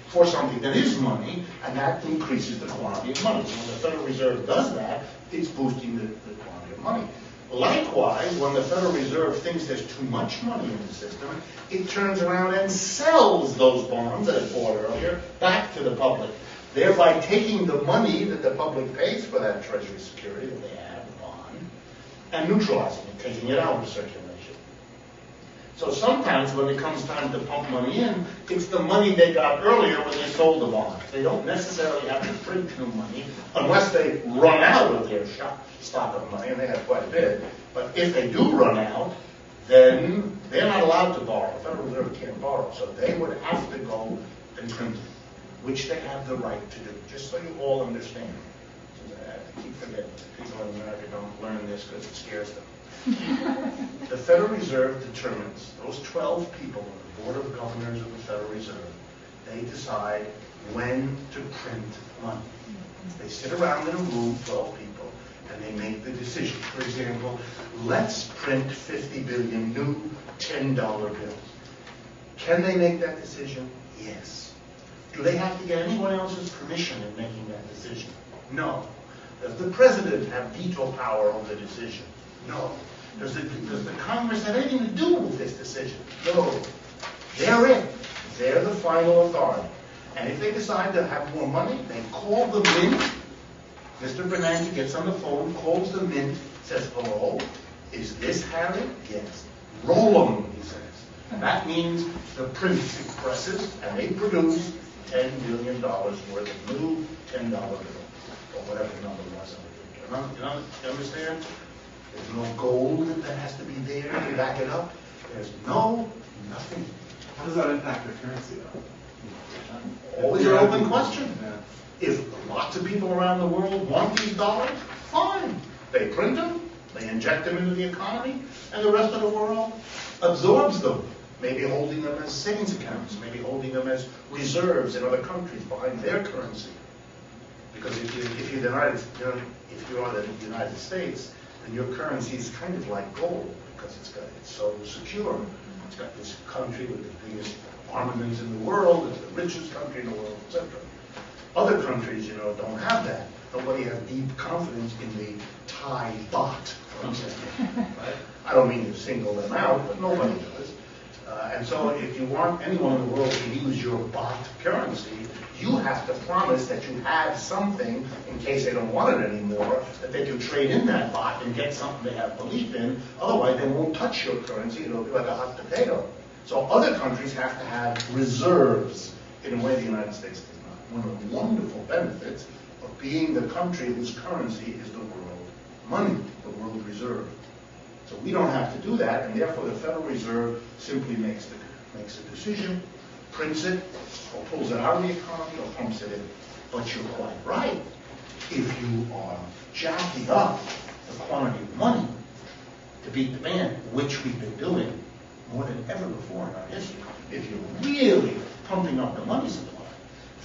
[SPEAKER 1] for something that is money, and that increases the quantity of money. So when the Federal Reserve does that, it's boosting the quantity of money. Likewise, when the Federal Reserve thinks there's too much money in the system, it turns around and sells those bonds that it bought earlier back to the public, thereby taking the money that the public pays for that treasury security that they have, the bond, and neutralizing it, taking it out of circulation. So sometimes when it comes time to pump money in, it's the money they got earlier when they sold the bond. They don't necessarily have to print new money unless they run out of their stock of money, and they have quite a bit. But if they do run out, then they're not allowed to borrow. The Federal Reserve can't borrow, so they would have to go and print it, which they have the right to do, just so you all understand. I keep forgetting people in America don't learn this because it scares them. The Federal Reserve determines, those 12 people on the Board of Governors of the Federal Reserve, they decide when to print money. They sit around in a room, 12 people, and they make the decision. For example, let's print 50 billion new $10 bills. Can they make that decision? Yes. Do they have to get anyone else's permission in making that decision? No. Does the president have veto power over the decision? No. Does the Congress have anything to do with this decision? No. They're it. They're the final authority. And if they decide to have more money, they call the mint. Mr. Bernanke gets on the phone, calls the mint, says, hello, is this Harry? Yes. Roll 'em, he says. And that means the printing presses, and they produce $10 million worth of new $10 bills, or whatever the number was. You understand? There's no gold that has to be there to back it up. There's nothing.
[SPEAKER 4] How does that impact the currency, though?
[SPEAKER 1] Always an open question. Yeah. If lots of people around the world want these dollars, fine. They print them, they inject them into the economy, and the rest of the world absorbs them. Maybe holding them as savings accounts, maybe holding them as reserves in other countries behind their currency. Because if you are the United States, then your currency is kind of like gold because it's so secure. It's got this country with the biggest armaments in the world, it's the richest country in the world, etc. Other countries, don't have that. Nobody has deep confidence in the Thai baht, for example. Right? I don't mean to single them out, but nobody does. And so if you want anyone in the world to use your baht currency, you have to promise that you have something, in case they don't want it anymore, that they can trade in that baht and get something they have belief in. Otherwise, they won't touch your currency. It'll be like a hot potato. So other countries have to have reserves in a way the United States does not. One of the wonderful benefits of being the country whose currency is the world money, the world reserve. So we don't have to do that, and therefore the Federal Reserve simply makes a decision, prints it, or pulls it out of the economy, or pumps it in. But you're quite right. If you are jacking up the quantity of money to beat the band, which we've been doing more than ever before in our history, if you're really pumping up the money supply,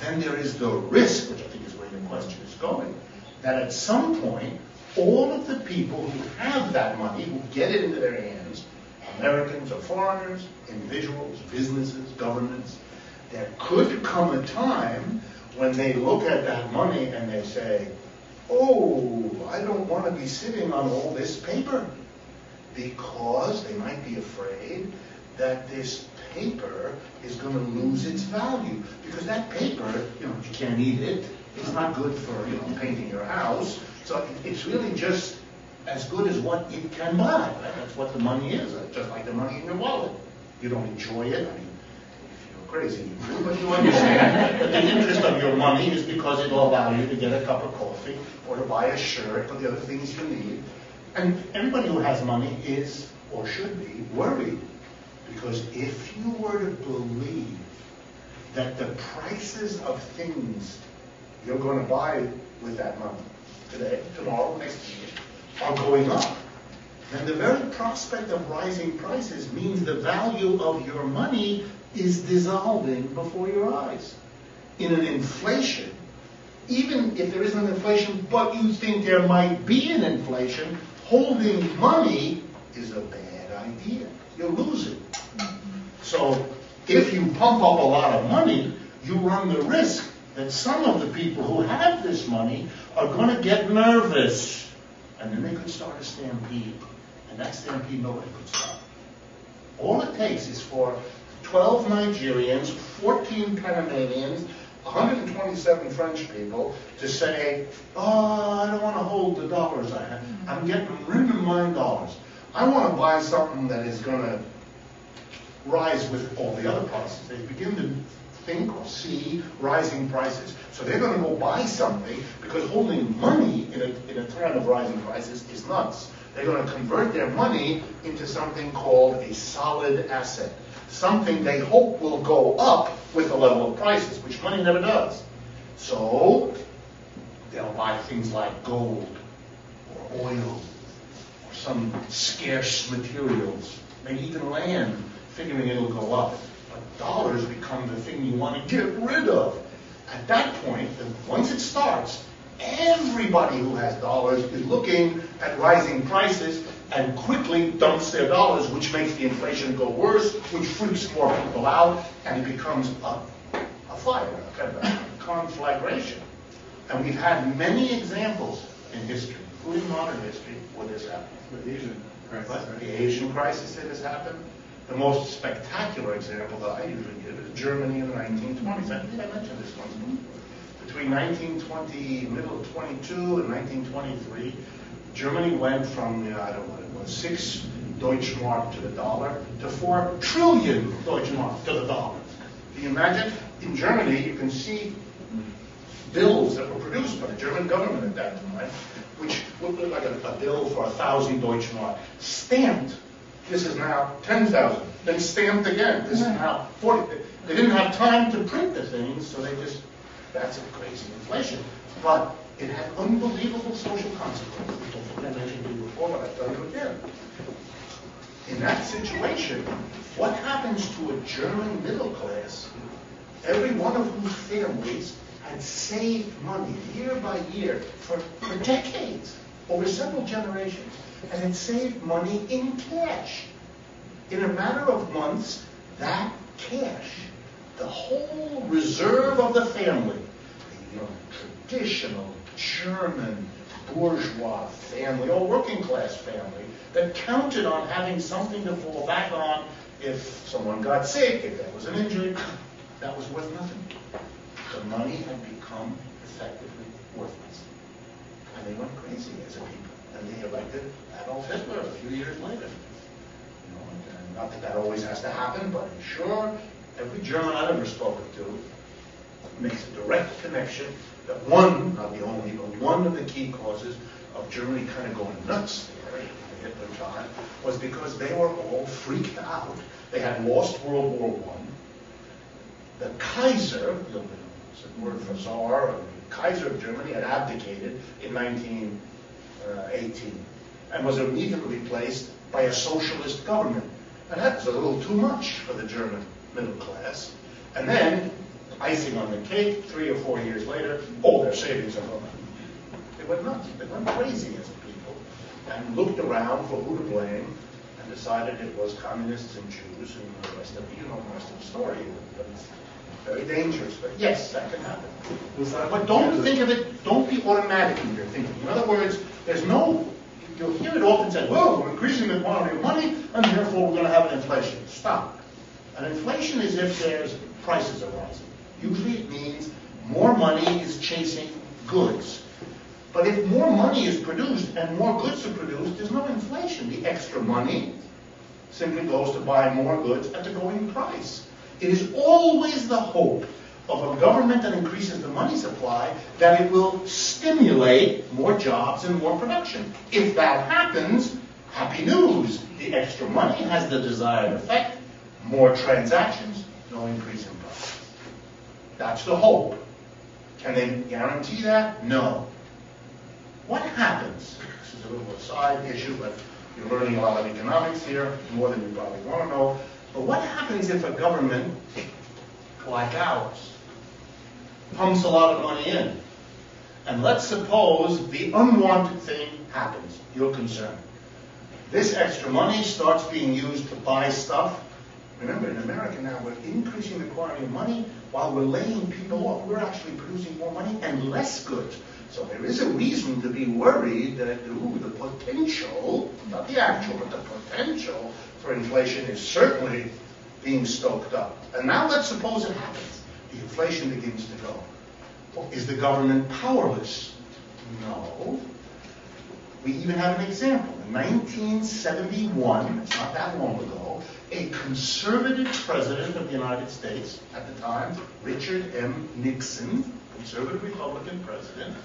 [SPEAKER 1] then there is the risk, which I think is where your question is going, that at some point, all of the people who have that money, who get it into their hands, Americans or foreigners, individuals, businesses, governments, there could come a time when they look at that money and they say, oh, I don't want to be sitting on all this paper, because they might be afraid that this paper is going to lose its value. Because that paper, you can't eat it. It's not good for, painting your house. So it's really just as good as what it can buy. Right? That's what the money is. Just like the money in your wallet. You don't enjoy it. I mean, if you're crazy, you do, but you understand that the interest of your money is because it will allow you to get a cup of coffee or to buy a shirt or the other things you need. And everybody who has money is, or should be, worried. Because if you were to believe that the prices of things you're going to buy with that money today, tomorrow, next year, are going up, then the very prospect of rising prices means the value of your money is dissolving before your eyes. In an inflation, even if there isn't an inflation, but you think there might be an inflation, holding money is a bad idea. You're losing. So if you pump up a lot of money, you run the risk that some of the people who have this money are going to get nervous. And then they could start a stampede. And that stampede nobody could stop. All it takes is for 12 Nigerians, 14 Panamanians, 127 French people to say, oh, I don't want to hold the dollars I have. I'm getting rid of my dollars. I want to buy something that is going to rise with all the other prices. They begin to think or see rising prices. So they're going to go buy something because holding money in a time of rising prices is nuts. They're going to convert their money into something called a solid asset. Something they hope will go up with the level of prices, which money never does. So they'll buy things like gold or oil or some scarce materials, maybe even land, figuring it'll go up. But dollars become the thing you want to get rid of. At that point, once it starts, everybody who has dollars is looking at rising prices and quickly dumps their dollars, which makes the inflation go worse, which freaks more people out, and it becomes a fire, a kind of a conflagration. And we've had many examples in history, including modern history, where this happens.
[SPEAKER 4] The Asian crisis, right?
[SPEAKER 1] The Asian crisis that has happened. The most spectacular example that I usually give is Germany in the 1920s. I think I mentioned this one. Between 1920, middle of 22 and 1923, Germany went from, I don't know what it was, 6 Deutschmark to the dollar to 4 trillion Deutschmark to the dollar. Can you imagine? In Germany, you can see bills that were produced by the German government at that time, which looked like a bill for 1,000 Deutschmark, stamped. This is now 10,000. Then stamped again. This is now 40. They didn't have time to print the things, so they just, that's a crazy inflation. But it had unbelievable social consequences. I mentioned to you before, but I'll tell you again. In that situation, what happens to a German middle class, every one of whose families had saved money year by year for decades, over several generations, and had saved money in cash. In a matter of months, that cash, the whole reserve of the family, the traditional German bourgeois family, or working class family, that counted on having something to fall back on if someone got sick, if there was an injury, that was worth nothing. The money had become effectively worthless. And they went crazy as a people. And they elected Adolf Hitler a few years later. You know, and not that always has to happen, but sure, every German I've ever spoken to makes a direct connection that one, not the only, but one of the key causes of Germany kind of going nuts there in the Hitler time was because they were all freaked out. They had lost World War I. The Kaiser, it's a word for Tsar, the Kaiser of Germany had abdicated in 1918 and was immediately replaced by a socialist government. And that was a little too much for the German middle class. And then, icing on the cake, 3 or 4 years later, all their savings are gone. They went nuts. They went crazy as a people and looked around for who to blame and decided it was communists and Jews and the rest of the rest of the story. But it's very dangerous. But yes, that can happen. But don't think of it, don't be automatic in your thinking. In other words, there's no, you'll hear it often said, well, we're increasing the quantity of money and therefore we're going to have an inflation. Stop. An inflation is if there's prices are rising. Usually it means more money is chasing goods. But if more money is produced and more goods are produced, there's no inflation. The extra money simply goes to buy more goods at the going price. It is always the hope of a government that increases the money supply that it will stimulate more jobs and more production. If that happens, happy news. The extra money has the desired effect. More transactions, no increase in prices. That's the hope. Can they guarantee that? No. What happens? This is a little aside issue, but you're learning a lot of economics here, more than you probably want to know. But what happens if a government, like ours, pumps a lot of money in? And let's suppose the unwanted thing happens. You're concerned. This extra money starts being used to buy stuff. Remember, in America now, we're increasing the quantity of money while we're laying people off. We're actually producing more money and less goods. So there is a reason to be worried that, the potential, not the actual, but the potential for inflation is certainly being stoked up. And now let's suppose it happens. The inflation begins to go. Well, is the government powerless? No. We even have an example. In 1971, it's not that long ago, a conservative president of the United States at the time, Richard M. Nixon, conservative Republican president,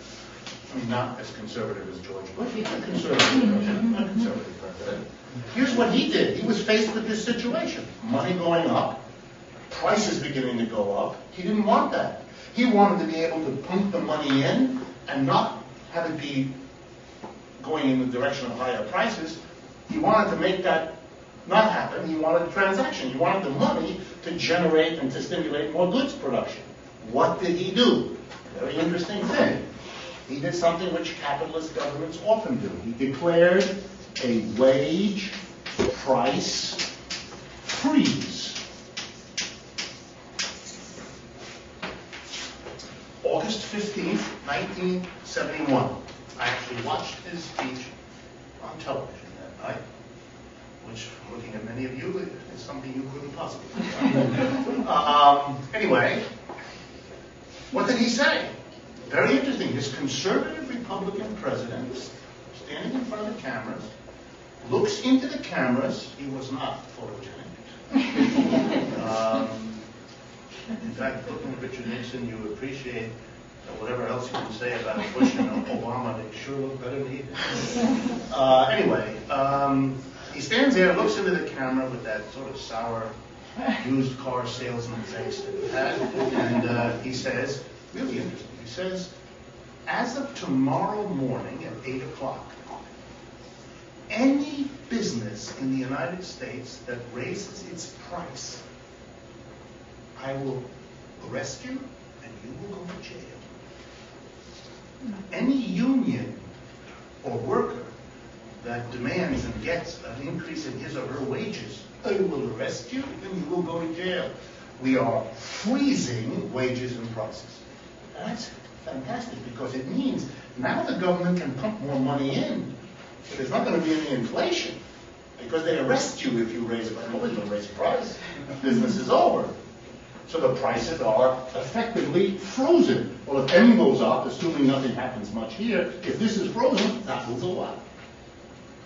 [SPEAKER 1] I mean, not as conservative as George Bush, he's a conservative president, not a conservative president. Here's what he did. He was faced with this situation. Money going up, prices beginning to go up. He didn't want that. He wanted to be able to pump the money in and not have it be going in the direction of higher prices. He wanted to make that not happen. He wanted a transaction. He wanted the money to generate and to stimulate more goods production. What did he do? Very interesting thing. He did something which capitalist governments often do. He declared a wage price freeze. August 15th, 1971. I actually watched his speech on television that night, which, looking at many of you, is something you couldn't possibly do. Anyway, what did he say? Very interesting. This conservative Republican president, standing in front of the cameras, looks into the cameras. He was not photogenic. In fact, looking at Richard Nixon, you appreciate whatever else you can say about Bush and Obama, they sure look better than he did. Anyway, he stands there, looks into the camera with that sort of sour, used car salesman face that he had, and he says, really interesting, he says, as of tomorrow morning at 8 o'clock, any business in the United States that raises its price, I will arrest you and you will go to jail. Any union or worker that demands and gets an increase in his or her wages, I will arrest you and you will go to jail. We are freezing wages and prices. That's fantastic because it means now the government can pump more money in. So there's not going to be any inflation because they arrest you if you raise the price. Nobody's going to raise the price. Business is over. So the prices are effectively frozen. Well, if M goes up, assuming nothing happens much here, if this is frozen, that will go up.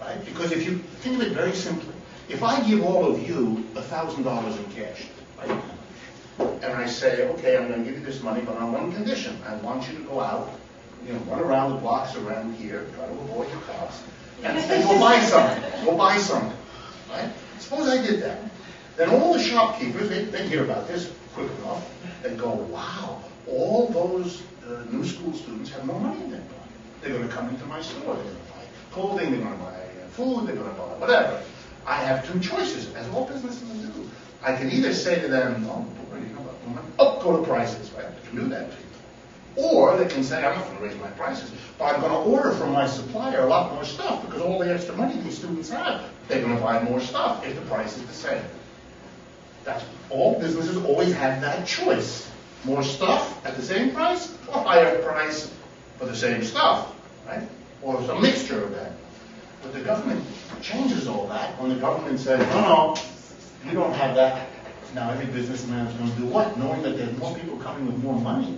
[SPEAKER 1] Right? Because if you think of it very simply, if I give all of you $1,000 in cash, right? And I say, okay, I'm going to give you this money, but on one condition. I want you to go out, run around the blocks around here, try to avoid the cops, and go buy something. Go buy something. Right? Suppose I did that. Then all the shopkeepers, they hear about this quick enough. They go, wow, all those new school students have more money in their pocket. They're going to come into my store. They're going to buy clothing. They're going to buy food. They're going to buy whatever. I have two choices, as all businesses do. I can either say to them, oh, go to prices, right? I can do that to you. Or they can say, I'm not going to raise my prices, but I'm going to order from my supplier a lot more stuff because all the extra money these students have, they're going to buy more stuff if the price is the same. That's all businesses always have that choice. More stuff at the same price or higher price for the same stuff, right? Or some mixture of that. But the government changes all that when the government says, no, you don't have that. Now every businessman is going to do what? Knowing that there's more people coming with more money.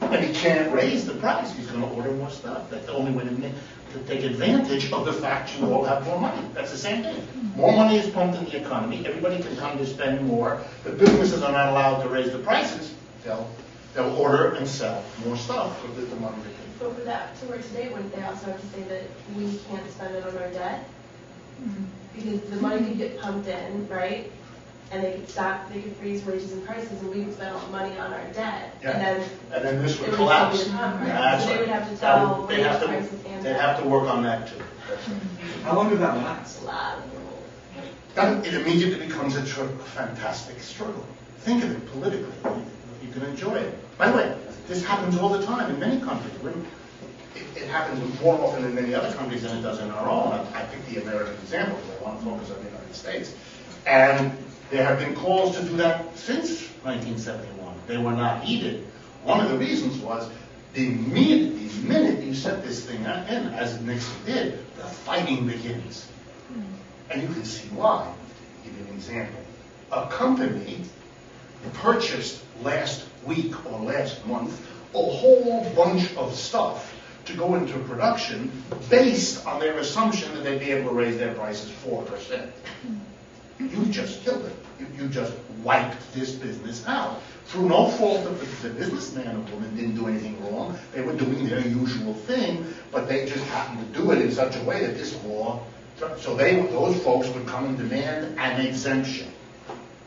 [SPEAKER 1] And he can't raise the price. He's going to order more stuff. That's the only way to take advantage of the fact you all have more money. That's the same thing. More money is pumped in the economy. Everybody can come to spend more. The businesses are not allowed to raise the prices. They'll order and sell more stuff with the money they can.
[SPEAKER 5] But for that to work today, wouldn't they also have to say that we can't spend it on our debt? Because the money could get pumped in, right? and they could freeze wages and prices, and we would spend all the money on our debt.
[SPEAKER 1] Yeah. And then this would
[SPEAKER 5] it
[SPEAKER 1] collapse.
[SPEAKER 5] still be a compromise.
[SPEAKER 1] That's
[SPEAKER 5] So they
[SPEAKER 1] right.
[SPEAKER 5] would have to
[SPEAKER 1] That
[SPEAKER 5] tell
[SPEAKER 1] would-
[SPEAKER 5] wage prices and
[SPEAKER 1] They'd have to work on that too. That's right.
[SPEAKER 4] How long did that last?
[SPEAKER 5] a lot of rules.
[SPEAKER 1] Then it immediately becomes a fantastic struggle. Think of it politically. You can enjoy it. By the way, this happens all the time in many countries. It happens more often in many other countries than it does in our own. I picked the American example because I want to focus on the United States. And there have been calls to do that since 1971. They were not heeded. One of the reasons was the minute you set this thing in, as Nixon did, the fighting begins. And you can see why. I'll give you an example. A company purchased last week or last month a whole bunch of stuff to go into production based on their assumption that they'd be able to raise their prices 4%. You just killed it. You just wiped this business out. Through no fault of the businessman or woman didn't do anything wrong. They were doing their usual thing, but they just happened to do it in such a way that this law, so those folks would come and demand an exemption.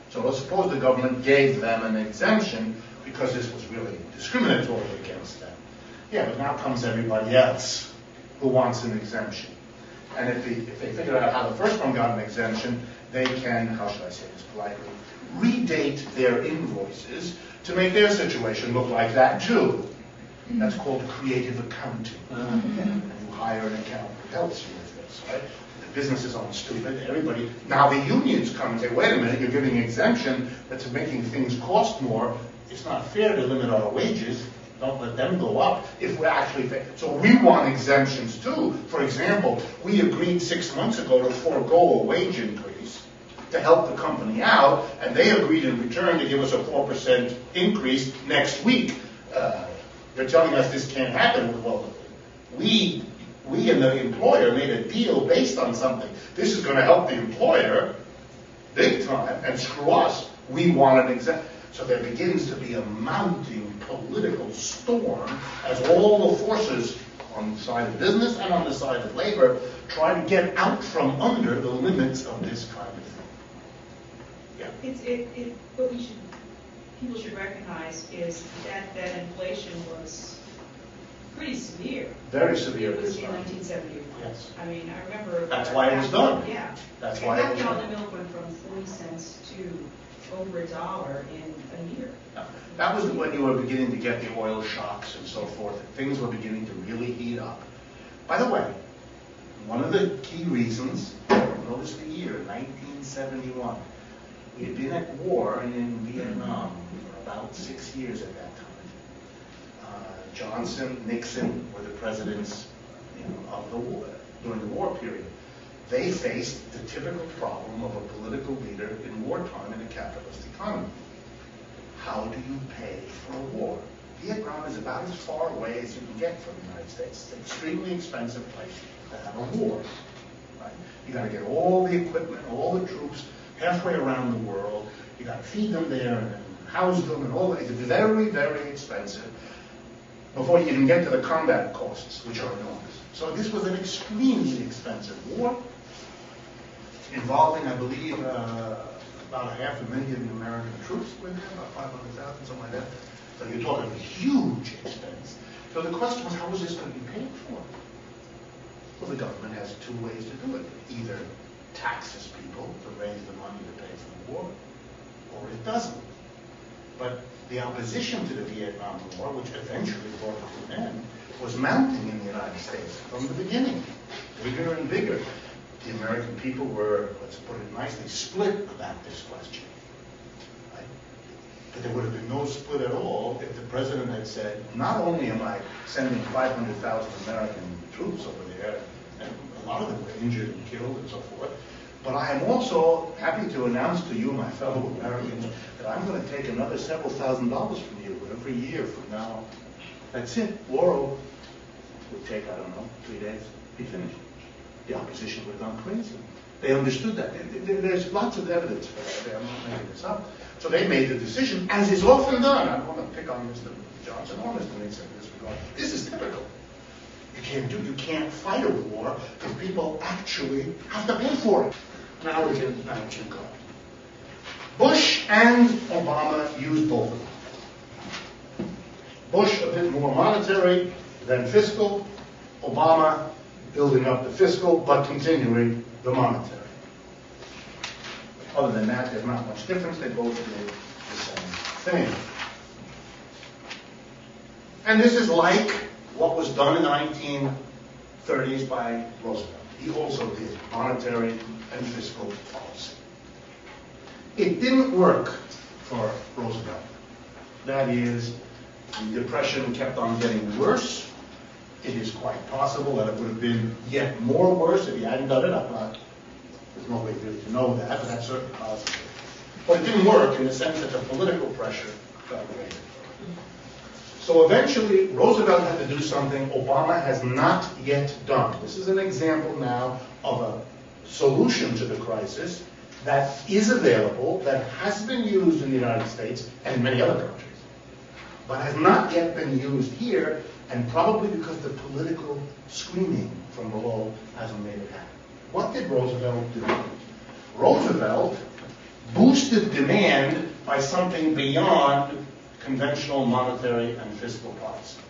[SPEAKER 1] So let's suppose the government gave them an exemption because this was really discriminatory against them. Yeah, but now comes everybody else who wants an exemption. And if they figure out how the first one got an exemption, they can, how should I say this politely, redate their invoices to make their situation look like that too. That's called creative accounting. And you hire an accountant who helps you with this, right? The businesses aren't stupid. Everybody, now the unions come and say, wait a minute, you're giving an exemption that's making things cost more. It's not fair to limit our wages. Don't let them go up if we're actually fair. So we want exemptions too. For example, we agreed 6 months ago to forego a wage increase to help the company out, and they agreed in return to give us a 4% increase next week. They're telling us this can't happen. Well, we and the employer made a deal based on something. This is going to help the employer big time and screw us. We want an exemption. So there begins to be a mounting political storm as all the forces on the side of business and on the side of labor try to get out from under the limits of this kind of thing. Yeah.
[SPEAKER 6] What people should recognize is that inflation was pretty severe.
[SPEAKER 1] Very severe.
[SPEAKER 6] It was in 1971.
[SPEAKER 1] Yes.
[SPEAKER 6] I mean, I remember.
[SPEAKER 1] That's why it was done.
[SPEAKER 6] Yeah.
[SPEAKER 1] That's why it was
[SPEAKER 6] And
[SPEAKER 1] done.
[SPEAKER 6] the milk went from 40 cents to over $1 in a year.
[SPEAKER 1] That was when you were beginning to get the oil shocks and so forth. Things were beginning to really heat up. By the way, one of the key reasons, notice the year, 1971. We had been at war in Vietnam for about 6 years at that time. Johnson, Nixon were the presidents of the war, during the war period. They faced the typical problem of a political leader in wartime in a capitalist economy. How do you pay for a war? Vietnam is about as far away as you can get from the United States. It's an extremely expensive place to have a war. Right? You got to get all the equipment, all the troops halfway around the world. You got to feed them there and house them and all that. It's very, very expensive before you even get to the combat costs, which are enormous. So this was an extremely expensive war involving, I believe, about 500,000 American troops with them, about 500,000, something like that. So you're talking a huge expense. So the question was, how was this going to be paid for? Well, the government has two ways to do it. Either taxes people to raise the money to pay for the war, or it doesn't. But the opposition to the Vietnam War, which eventually brought it to an end, was mounting in the United States from the beginning, bigger and bigger. The American people were, let's put it nicely, split about this question. Right? But there would have been no split at all if the president had said, not only am I sending 500,000 American troops over there, and a lot of them were injured and killed and so forth, but I am also happy to announce to you, my fellow Americans, that I'm going to take another several $1,000s from you every year from now on. That's it. War over. It would take, 3 days. Be finished. The opposition would have gone crazy. They understood that. There's lots of evidence for that. I'm not making this up. So they made the decision, as is often done. I don't want to pick on Mr. Johnson or Mr. Nixon in this regard. This is typical. You can't fight a war because people actually have to pay for it. Now we can go. Bush and Obama used both of them. Bush a bit more monetary than fiscal. Obama building up the fiscal, but continuing the monetary. Other than that, there's not much difference. They both did the same thing. And this is like what was done in the 1930s by Roosevelt. He also did monetary and fiscal policy. It didn't work for Roosevelt. That is, the Depression kept on getting worse. It is quite possible that it would have been yet more worse if he hadn't done it. There's no way really to know that, but that's certainly possible. But it didn't work in the sense that the political pressure got greater. So eventually, Roosevelt had to do something Obama has not yet done. This is an example now of a solution to the crisis that is available, that has been used in the United States and many other countries, but has not yet been used here, and probably because the political screaming from below hasn't made it happen. What did Roosevelt do? Roosevelt boosted demand by something beyond conventional monetary and fiscal policy.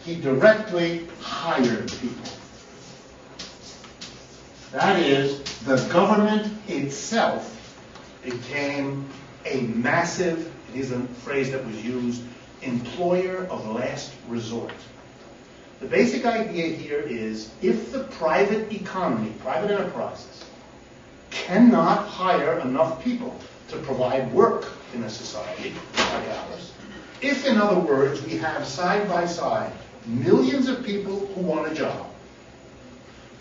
[SPEAKER 1] He directly hired people. That is, the government itself became a massive, it is a phrase that was used, employer of last resort. The basic idea here is if the private economy, private enterprises, cannot hire enough people to provide work in a society like ours, if, in other words, we have side by side millions of people who want a job,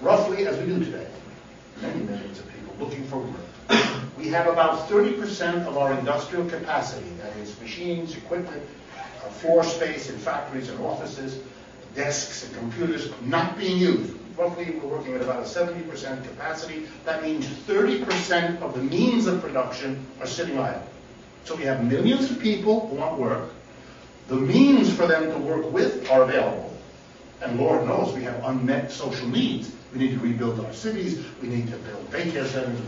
[SPEAKER 1] roughly as we do today, many millions of people looking for work, we have about 30% of our industrial capacity, that is machines, equipment, floor space in factories and offices, desks and computers, not being used. Roughly, we're working at about a 70% capacity. That means 30% of the means of production are sitting idle. So we have millions of people who want work. The means for them to work with are available. And Lord knows we have unmet social needs. We need to rebuild our cities. We need to build daycare centers.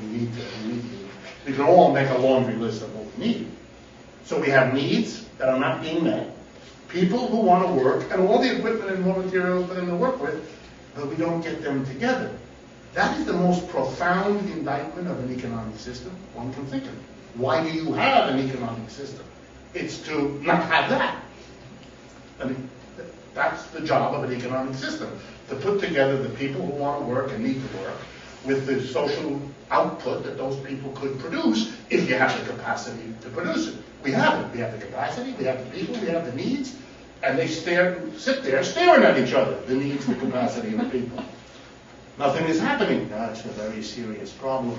[SPEAKER 1] We can all make a laundry list of what we need. So we have needs that are not being met, people who want to work, and all the equipment and raw materials for them to work with, but we don't get them together. That is the most profound indictment of an economic system one can think of. Why do you have an economic system? It's to not have that. I mean, that's the job of an economic system, to put together the people who want to work and need to work with the social output that those people could produce if you have the capacity to produce it. We have it. We have the capacity, we have the people, we have the needs, and they sit there staring at each other, the needs, the capacity, and the people. Nothing is happening. That's a very serious problem.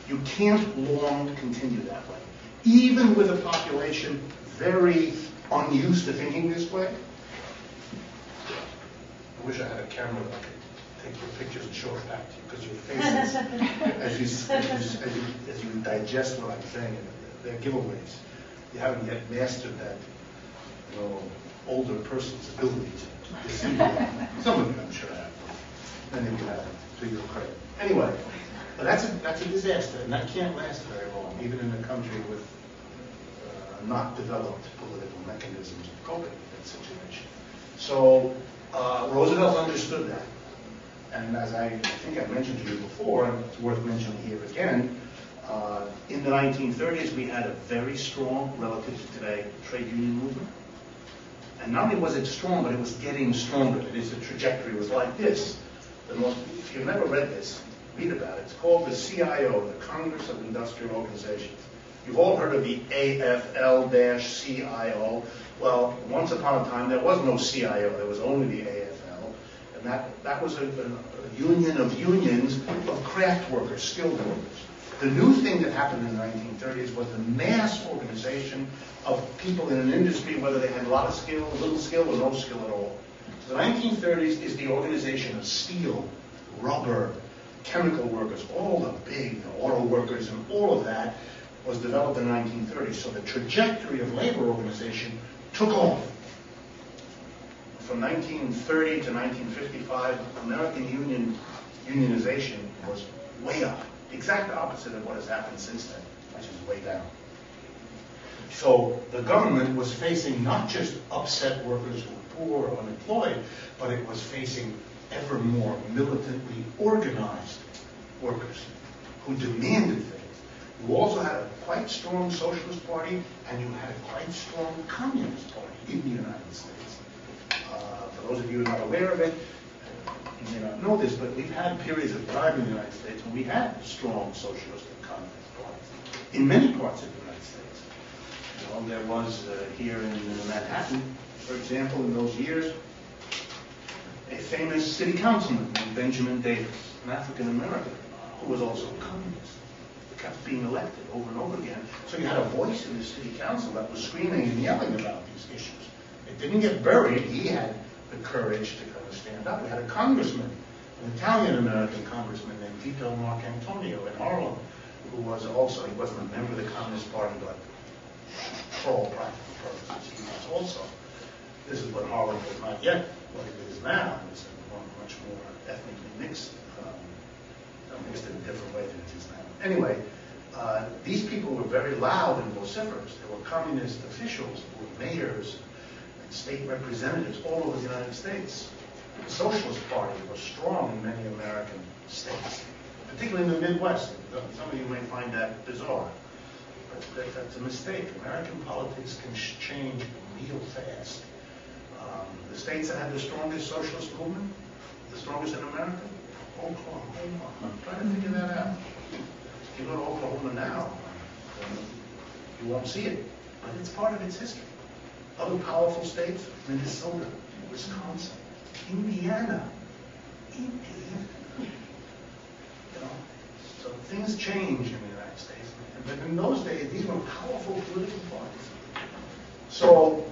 [SPEAKER 1] You can't long continue that way. Even with a population very unused to thinking this way. I wish I had a camera that could take your pictures and show it back to you, because your faces, as you digest what I'm saying, they're giveaways. You haven't yet mastered that, older person's ability to deceive you. Some of you, I'm sure, have. Many of you haven't, to your credit. Anyway, but that's a disaster, and that can't last very long, even in a country with not developed political mechanisms of coping with that situation. So Roosevelt understood that. And as I think I mentioned to you before, and it's worth mentioning here again, in the 1930s, we had a very strong, relative to today, trade union movement. And not only was it strong, but it was getting stronger. That is, the trajectory was like this. If you've never read this, read about it. It's called the CIO, the Congress of Industrial Organizations. You've all heard of the AFL-CIO. Well, once upon a time, there was no CIO. There was only the AFL. And that was a union of unions of craft workers, skilled workers. The new thing that happened in the 1930s was the mass organization of people in an industry, whether they had a lot of skill, little skill, or no skill at all. So the 1930s is the organization of steel, rubber, chemical workers, all the big auto workers, and all of that was developed in the 1930s. So the trajectory of labor organization took off. From 1930 to 1955, American unionization was way up. The exact opposite of what has happened since then, which is way down. So the government was facing not just upset workers who were poor or unemployed, but it was facing ever more militantly organized workers who demanded things. You also had a quite strong socialist party, and you had a quite strong communist party in the United States. For those of you who are not aware of it, you may not know this, but we've had periods of time in the United States when we had strong socialist and communist parties in many parts of the United States. You know, there was here in Manhattan, for example, in those years, a famous city councilman named Benjamin Davis, an African American, who was also a communist, kept being elected over and over again. So you had a voice in the city council that was screaming and yelling about these issues. It didn't get buried. He had the courage to kind of stand up. We had a congressman, an Italian-American congressman named Vito Marcantonio in Harlem, who was also, he wasn't a member of the Communist Party, but for all practical purposes, he was also. This is what Harlem was not yet what it is now. It's much more ethnically mixed. Mixed in a different way than it is now. Anyway, these people were very loud and vociferous. There were communist officials, there were mayors and state representatives all over the United States. The Socialist Party was strong in many American states, particularly in the Midwest. Some of you may find that bizarre, but that's a mistake. American politics can change real fast. The states that had the strongest socialist movement, the strongest in America, Oklahoma. I'm trying to figure that out. If you go to Oklahoma now, you won't see it, but it's part of its history. Other powerful states, Minnesota, Wisconsin, Indiana. You know, so things change in the United States. But in those days, these were powerful political parties. So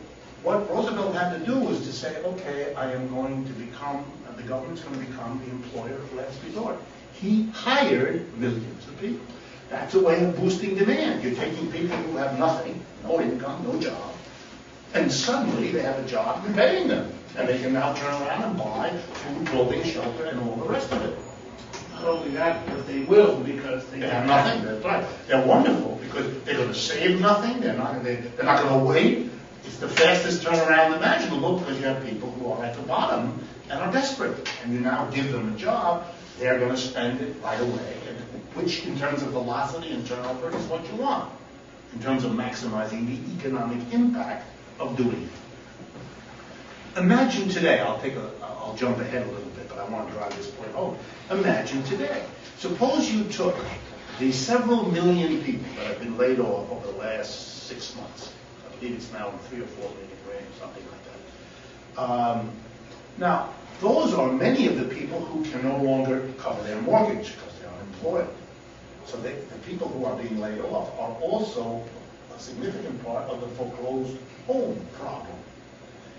[SPEAKER 1] what Roosevelt had to do was to say, okay, I am going to become, the government's going to become the employer of last resort. He hired millions of people. That's a way of boosting demand. You're taking people who have nothing, no income, no job, and suddenly they have a job, you're paying them. And they can now turn around and buy food, clothing, shelter, and all the rest of it.
[SPEAKER 2] Not only that, but they will because
[SPEAKER 1] They have nothing. That's right. They're wonderful because they're going to save nothing. They're not going to wait. It's the fastest turnaround imaginable because you have people who are at the bottom and are desperate. And you now give them a job, they're going to spend it right away, which in terms of velocity and turnover is what you want, in terms of maximizing the economic impact of doing it. Imagine today, I'll jump ahead a little bit, but I want to drive this point home. Imagine today. Suppose you took the several million people that have been laid off over the last 6 months. I believe it's now in 3 or 4 million range, something like that. Now, those are many of the people who can no longer cover their mortgage because they're unemployed. So the people who are being laid off are also a significant part of the foreclosed home problem.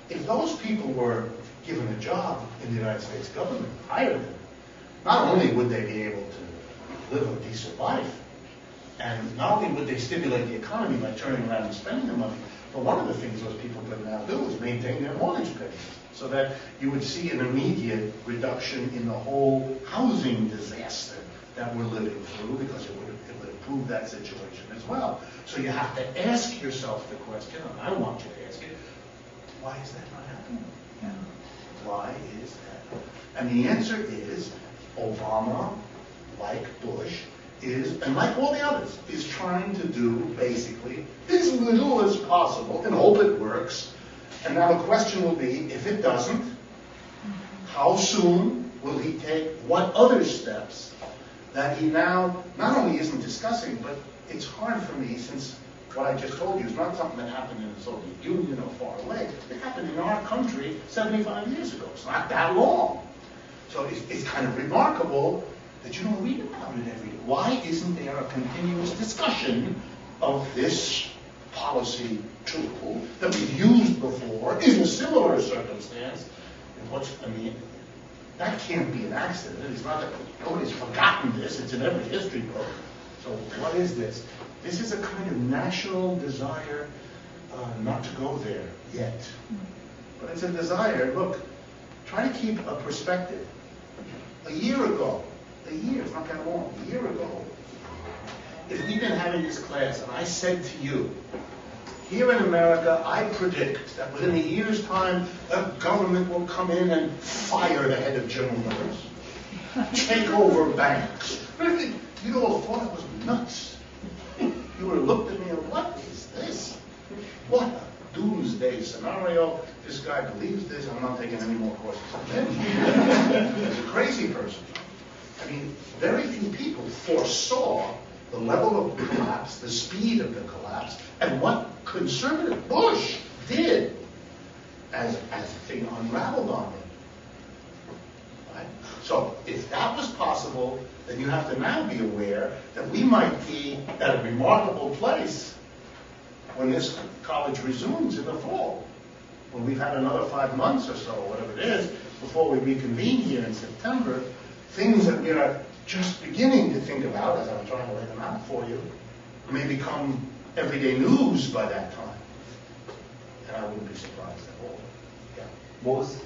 [SPEAKER 1] If those people were given a job in the United States government, hired them, not only would they be able to live a decent life, and not only would they stimulate the economy by turning around and spending the money, but one of the things those people could now do is maintain their mortgage payments, so that you would see an immediate reduction in the whole housing disaster that we're living through, because it would improve that situation as well. So you have to ask yourself the question, and I want you to ask it, why is that not happening? Why is that? And the answer is Obama, like Bush, and like all the others, is trying to do basically as little as possible and hope it works. And now the question will be, if it doesn't, how soon will he take what other steps that he now not only isn't discussing, but it's hard for me, since what I just told you is not something that happened in the Soviet Union or far away. It happened in our country 75 years ago. It's not that long. So it's kind of remarkable that you don't read about it every day. Why isn't there a continuous discussion of this policy tool that we've used before in a similar circumstance? That can't be an accident. It's not that nobody's forgotten this. It's in every history book. So what is this? This is a kind of national desire not to go there yet. But it's a desire, look, try to keep a perspective. A year ago, it's not that long, a year ago, if we'd been having this class and I said to you, Here in America, I predict that within a year's time, the government will come in and fire the head of General Motors, take over banks. Really, you'd all thought it was nuts. You would have looked at me and, what is this? What a doomsday scenario. This guy believes this. I'm not taking any more courses from him. He's a crazy person. I mean, very few people foresaw the level of collapse, the speed of the collapse, and what conservative Bush did as the thing unraveled on him. Right? So if that was possible, then you have to now be aware that we might be at a remarkable place when this college resumes in the fall. When we've had another 5 months or so, whatever it is, before we reconvene here in September, things that we are just beginning to think about, as I'm trying to lay them out for you, may become everyday news by that time. And I wouldn't be surprised at all. Yeah.
[SPEAKER 7] What was,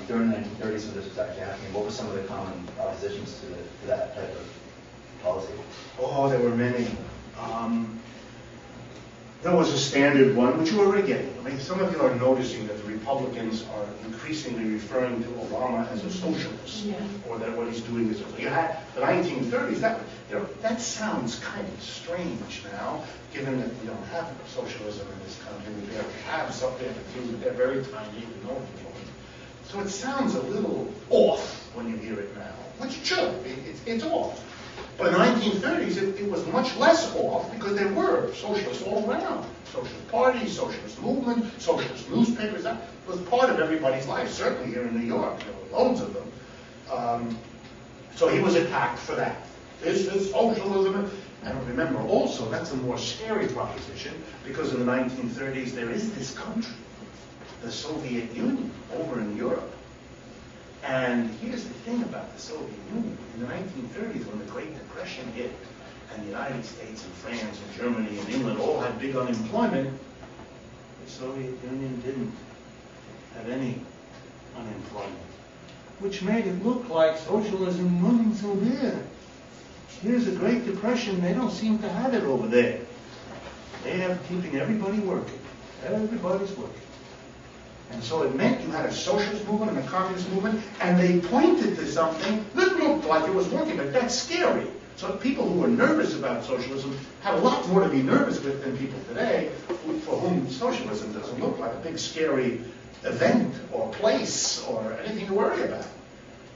[SPEAKER 7] during the 1930s when this was actually happening, what were some of the common oppositions to that type of policy?
[SPEAKER 1] Oh, there were many. There was a standard one, which you were already getting. I mean, some of you are noticing that the Republicans are increasingly referring to Obama as a socialist, or that what he's doing is. You had the 1930s. That sounds kind of strange now, given that we don't have socialism in this country. We barely have something. They're very tiny. We know it. So it sounds a little off when you hear it now, which it should. It's off. But in the 1930s, it was much less off because there were socialists all around. Socialist parties, socialist movement, socialist newspapers. That was part of everybody's life, certainly here in New York. There were loads of them. So he was attacked for that. This is socialism. And remember also, that's a more scary proposition because in the 1930s, there is this country, the Soviet Union, over in Europe. And here's the thing about the Soviet Union. In the 1930s, when the Great Depression hit, and the United States and France and Germany and England all had big unemployment, the Soviet Union didn't have any unemployment, which made it look like socialism wasn't so bad. Here's the Great Depression. They don't seem to have it over there. They have keeping everybody working. Everybody's working. And so it meant you had a socialist movement and a communist movement, and they pointed to something that looked like it was working, but that's scary. So people who were nervous about socialism had a lot more to be nervous with than people today, for whom socialism doesn't look like a big scary event or place or anything to worry about.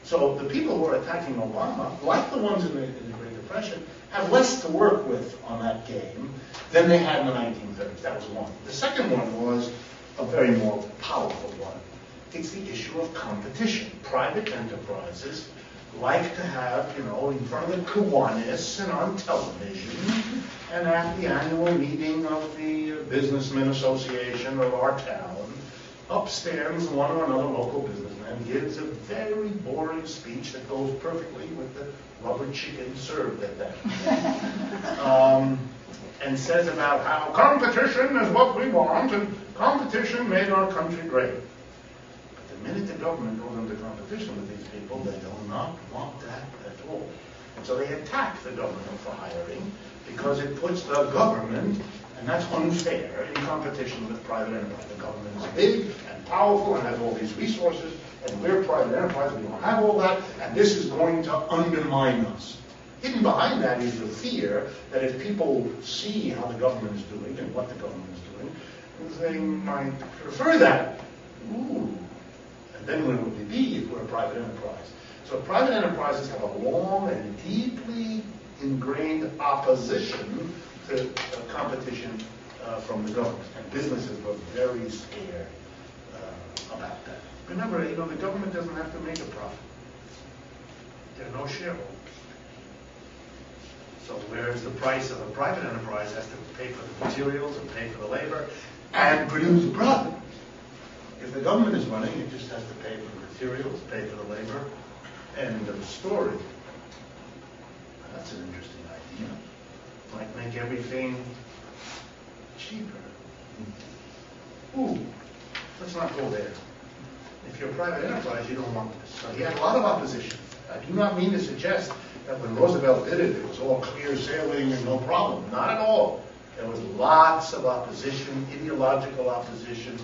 [SPEAKER 1] So the people who are attacking Obama, like the ones in the Great Depression, have less to work with on that game than they had in the 1930s. That was one. The second one was a very more powerful one. It's the issue of competition. Private enterprises like to have, in front of the Kiwanis and on television and at the annual meeting of the Businessmen Association of our town, upstairs one or another local businessman gives a very boring speech that goes perfectly with the rubber chicken served at that. And says about how competition is what we want, and competition made our country great. But the minute the government goes into competition with these people, they do not want that at all. And so they attack the government for hiring, because it puts the government, and that's unfair, in competition with private enterprise. The government is big and powerful and has all these resources, and we're private enterprise, we don't have all that, and this is going to undermine us. Hidden behind that is the fear that if people see how the government is doing and what the government is doing, they might prefer that. Ooh. And then where would we be if we're a private enterprise? So private enterprises have a long and deeply ingrained opposition to competition from the government. And businesses were very scared about that. Remember, the government doesn't have to make a profit. There are no shareholders. So whereas the price of a private enterprise has to pay for the materials and pay for the labor and produce a profit. If the government is running, it just has to pay for the materials, pay for the labor, end of story. That's an interesting idea. Might make everything cheaper. Ooh, let's not go there. If you're a private enterprise, you don't want this. So he had a lot of opposition. I do not mean to suggest that when Roosevelt did it, it was all clear sailing and no problem. Not at all. There was lots of opposition, ideological opposition,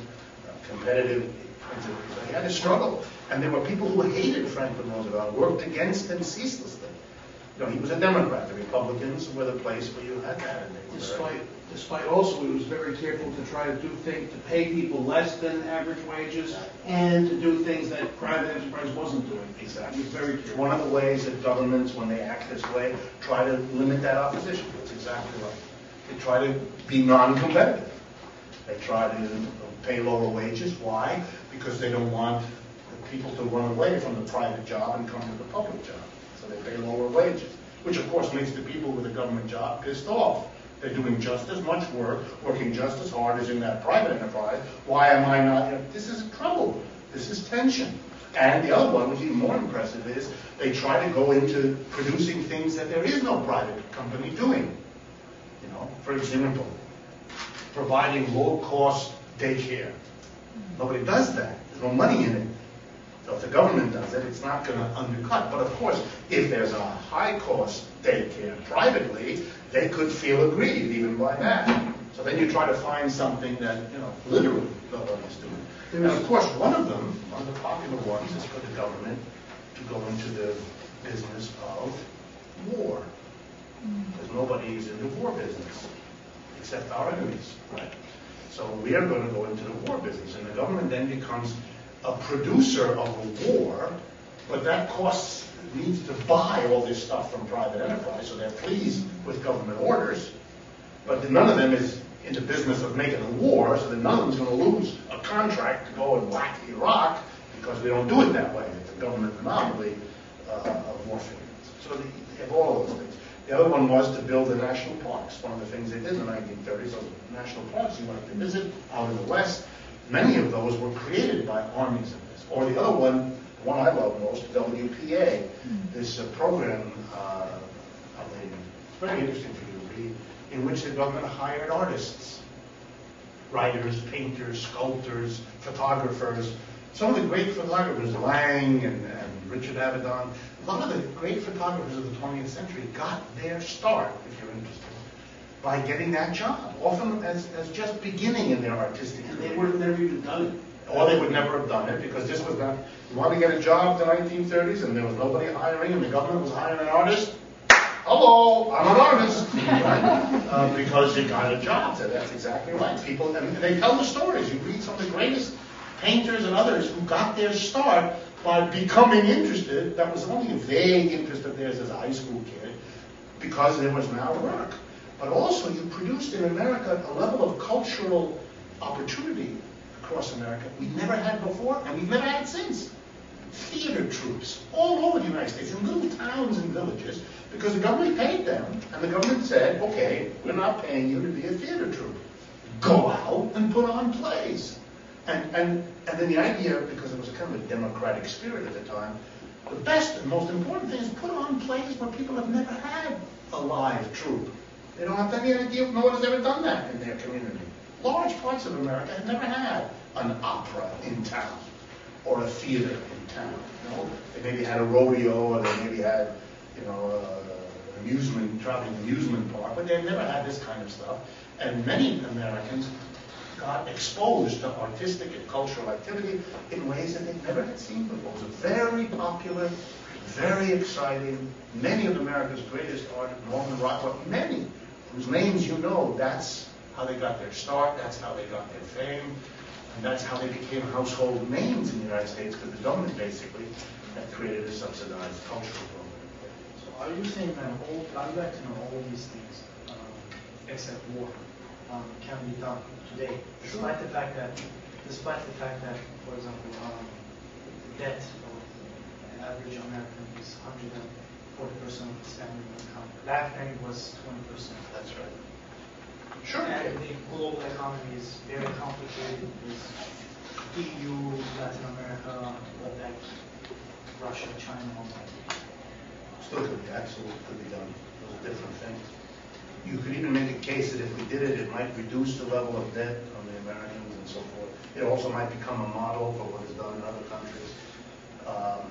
[SPEAKER 1] competitive. He had a struggle. And there were people who hated Franklin Roosevelt, worked against him ceaselessly. You know, he was a Democrat. The Republicans were the place where you had that. And they were
[SPEAKER 2] Despite also, he was very careful to try to do things, to pay people less than average wages, and to do things that private enterprise wasn't doing.
[SPEAKER 1] Exactly.
[SPEAKER 2] He was very
[SPEAKER 1] It's
[SPEAKER 2] careful.
[SPEAKER 1] one of the ways that governments, when they act this way, try to limit that opposition. That's exactly right. They try to be non-competitive. They try to pay lower wages. Why? Because they don't want the people to run away from the private job and come to the public job. So they pay lower wages, which of course makes the people with a government job pissed off. They're doing just as much work, working just as hard as in that private enterprise. Why am I not? You know, this is trouble. This is tension. And the other one, which is even more impressive, is they try to go into producing things that there is no private company doing. You know, for example, providing low-cost daycare. Nobody does that. There's no money in it. So if the government does it, it's not going to undercut. But of course, if there's a high-cost daycare privately, they could feel aggrieved even by that. So then you try to find something that, you know, literally nobody's doing. And of course, one of the popular ones is for the government to go into the business of war. Because nobody is in the war business, except our enemies, right? So we are going to go into the war business, and the government then becomes a producer of a war, but that needs to buy all this stuff from private enterprise, so they're pleased with government orders, but none of them is in the business of making a war, so then none of them's going to lose a contract to go and whack Iraq, because we don't do it that way. It's a government monopoly of warfare. So they have all of those things. The other one was to build the national parks. One of the things they did in the 1930s, those national parks you like to visit out in the West, many of those were created by armies in this. Or the other one, the one I love most, WPA, this program, it's very interesting for you to read, in which the government hired artists, writers, painters, sculptors, photographers. Some of the great photographers, Lang and Richard Avedon, a lot of the great photographers of the 20th century got their start, if you're interested, by getting that job, often as just beginning in their artistic career.
[SPEAKER 2] They would have never even done it.
[SPEAKER 1] Or they would never have done it, because this was not, you want to get a job in the 1930s and there was nobody hiring and the government was hiring an artist? Hello, I'm an artist, right? Because you got a job. So that's exactly right. People, and they tell the stories. You read some of the greatest painters and others who got their start by becoming interested. That was only a vague interest of theirs as a high school kid, because there was now work. But also you produced in America a level of cultural opportunity across America we never had before, and we've never had since. Theater troupes all over the United States, in little towns and villages, because the government paid them, and the government said, okay, we're not paying you to be a theater troupe. Go out and put on plays. And then the idea, because it was a kind of a democratic spirit at the time, the best and most important thing is put on plays where people have never had a live troupe. They don't have any idea, no one has ever done that in their community. Large parts of America have never had an opera in town, or a theater in town. You know? They maybe had a rodeo, or they maybe had, traveling amusement park, but they've never had this kind of stuff. And many Americans got exposed to artistic and cultural activity in ways that they've never had seen before. It was a very popular, very exciting, many of America's greatest artists, Norman Rockwell, many whose names you know, that's how they got their start, that's how they got their fame, and that's how they became household names in the United States, because the government basically had created a subsidized cultural program.
[SPEAKER 4] So are you saying that I'd like to know all these things, except war, can be done today, despite the fact that, for example, the debt of an average American is 140% of his family income. Back then it was 20%.
[SPEAKER 1] That's right. Sure.
[SPEAKER 4] And the global economy is very complicated with EU, Latin America, OPEC, Russia, China, all that.
[SPEAKER 1] Still could be, absolutely could be done. Those are different things. You could even make a case that if we did it, it might reduce the level of debt on the Americans and so forth. It also might become a model for what is done in other countries.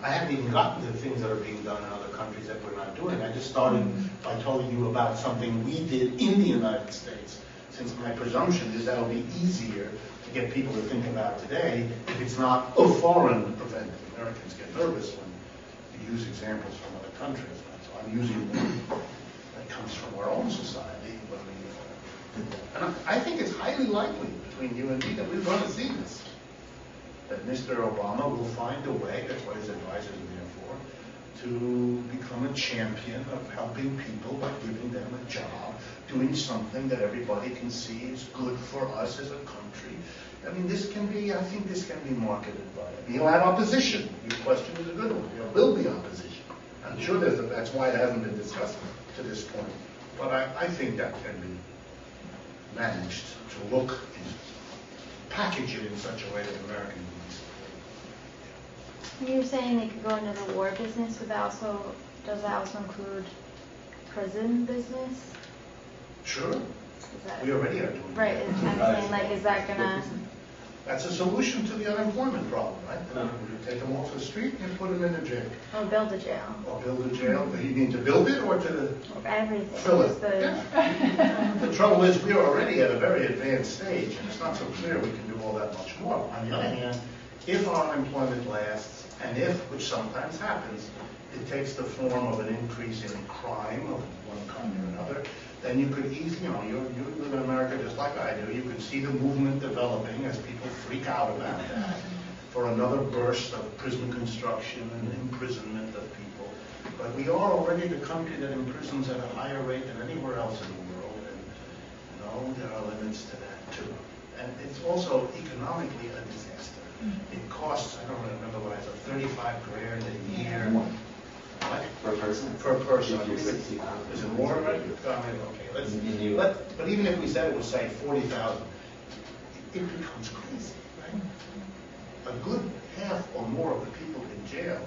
[SPEAKER 1] I haven't even gotten to the things that are being done in other countries that we're not doing. I just started by telling you about something we did in the United States since my presumption is that'll be easier to get people to think about today if it's not a foreign event. Americans get nervous when you use examples from other countries. So I'm using one that comes from our own society when we did that. And I think it's highly likely between you and me that we're going to see this. That Mr. Obama will find a way, that's what his advisors are there for, to become a champion of helping people by giving them a job, doing something that everybody can see is good for us as a country. I mean, I think this can be marketed by it. You'll have opposition. Your question is a good one. There will be opposition. I'm sure that's why it hasn't been discussed to this point. But I think that can be managed to look and package it in such a way that American needs.
[SPEAKER 8] You're saying they could go into the war business, but does that also include prison business?
[SPEAKER 1] Sure. We already are doing
[SPEAKER 8] right,
[SPEAKER 1] that.
[SPEAKER 8] I'm saying, like, is that gonna...
[SPEAKER 1] That's a solution to the unemployment problem, right? You take them off the street and put them in a jail.
[SPEAKER 8] Or build a jail.
[SPEAKER 1] Or build a jail. You mean to build it or to
[SPEAKER 8] everything?
[SPEAKER 1] Fill it.
[SPEAKER 8] Just the...
[SPEAKER 1] Yeah. The trouble is we are already at a very advanced stage, and it's not so clear we can do all that much more. On the other hand, if our unemployment lasts, and if, which sometimes happens, it takes the form of an increase in crime of one kind or another, then you could easily, you live in America just like I do, you could see the movement developing as people freak out about that for another burst of prison construction and imprisonment of people. But we are already the country that imprisons at a higher rate than anywhere else in the world, and there are limits to that too. And it's also economically a disaster. It costs, I don't remember what I said, 35 grand a year. What?
[SPEAKER 7] Per person?
[SPEAKER 1] Per person.
[SPEAKER 7] Is
[SPEAKER 1] Is it more? Right? Okay, but even if we said it was, say, 40,000, it becomes crazy, right? A good half or more of the people in jail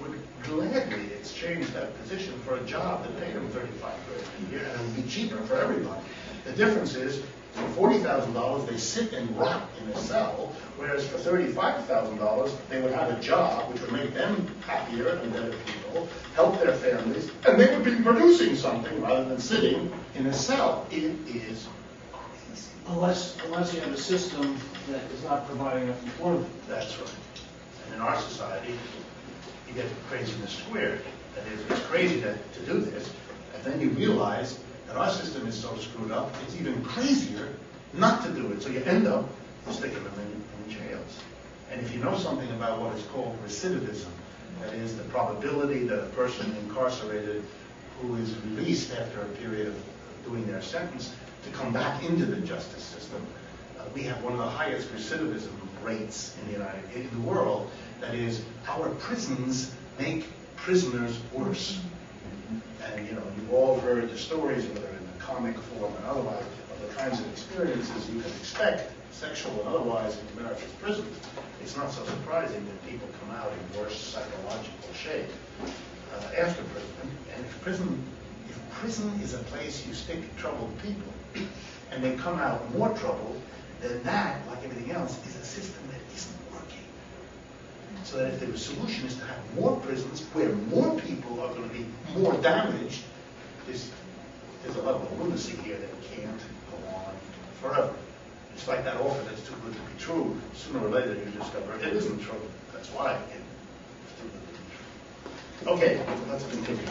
[SPEAKER 1] would gladly exchange that position for a job that paid them 35 grand a year, and it would be cheaper for everybody. The difference is, for $40,000, they sit and rot in a cell, whereas for $35,000, they would have a job which would make them happier and better people, help their families, and they would be producing something rather than sitting in a cell. It is crazy.
[SPEAKER 2] Unless you have a system that is not providing enough employment.
[SPEAKER 1] That's right. And in our society, you get craziness squared. That is, it's crazy to do this, and then you realize that our system is so screwed up, it's even crazier not to do it. So you end up sticking them in jails. And if you know something about what is called recidivism, that is the probability that a person incarcerated who is released after a period of doing their sentence to come back into the justice system, we have one of the highest recidivism rates in the world. That is, our prisons make prisoners worse. And you've all heard the stories, whether in the comic form and otherwise, of the kinds of experiences you can expect, sexual and otherwise, in America's prisons. It's not so surprising that people come out in worse psychological shape after prison. And if prison is a place you stick troubled people, and they come out more troubled, then that, like everything else, is a system that isn't working. So that if the solution is to have more prisons where more people are going to be more damaged, there's a level of lunacy here that can't go on forever. It's like that offer that's too good to be true. Sooner or later you discover it isn't true. That's why it's too good to be true. Okay, let's continue.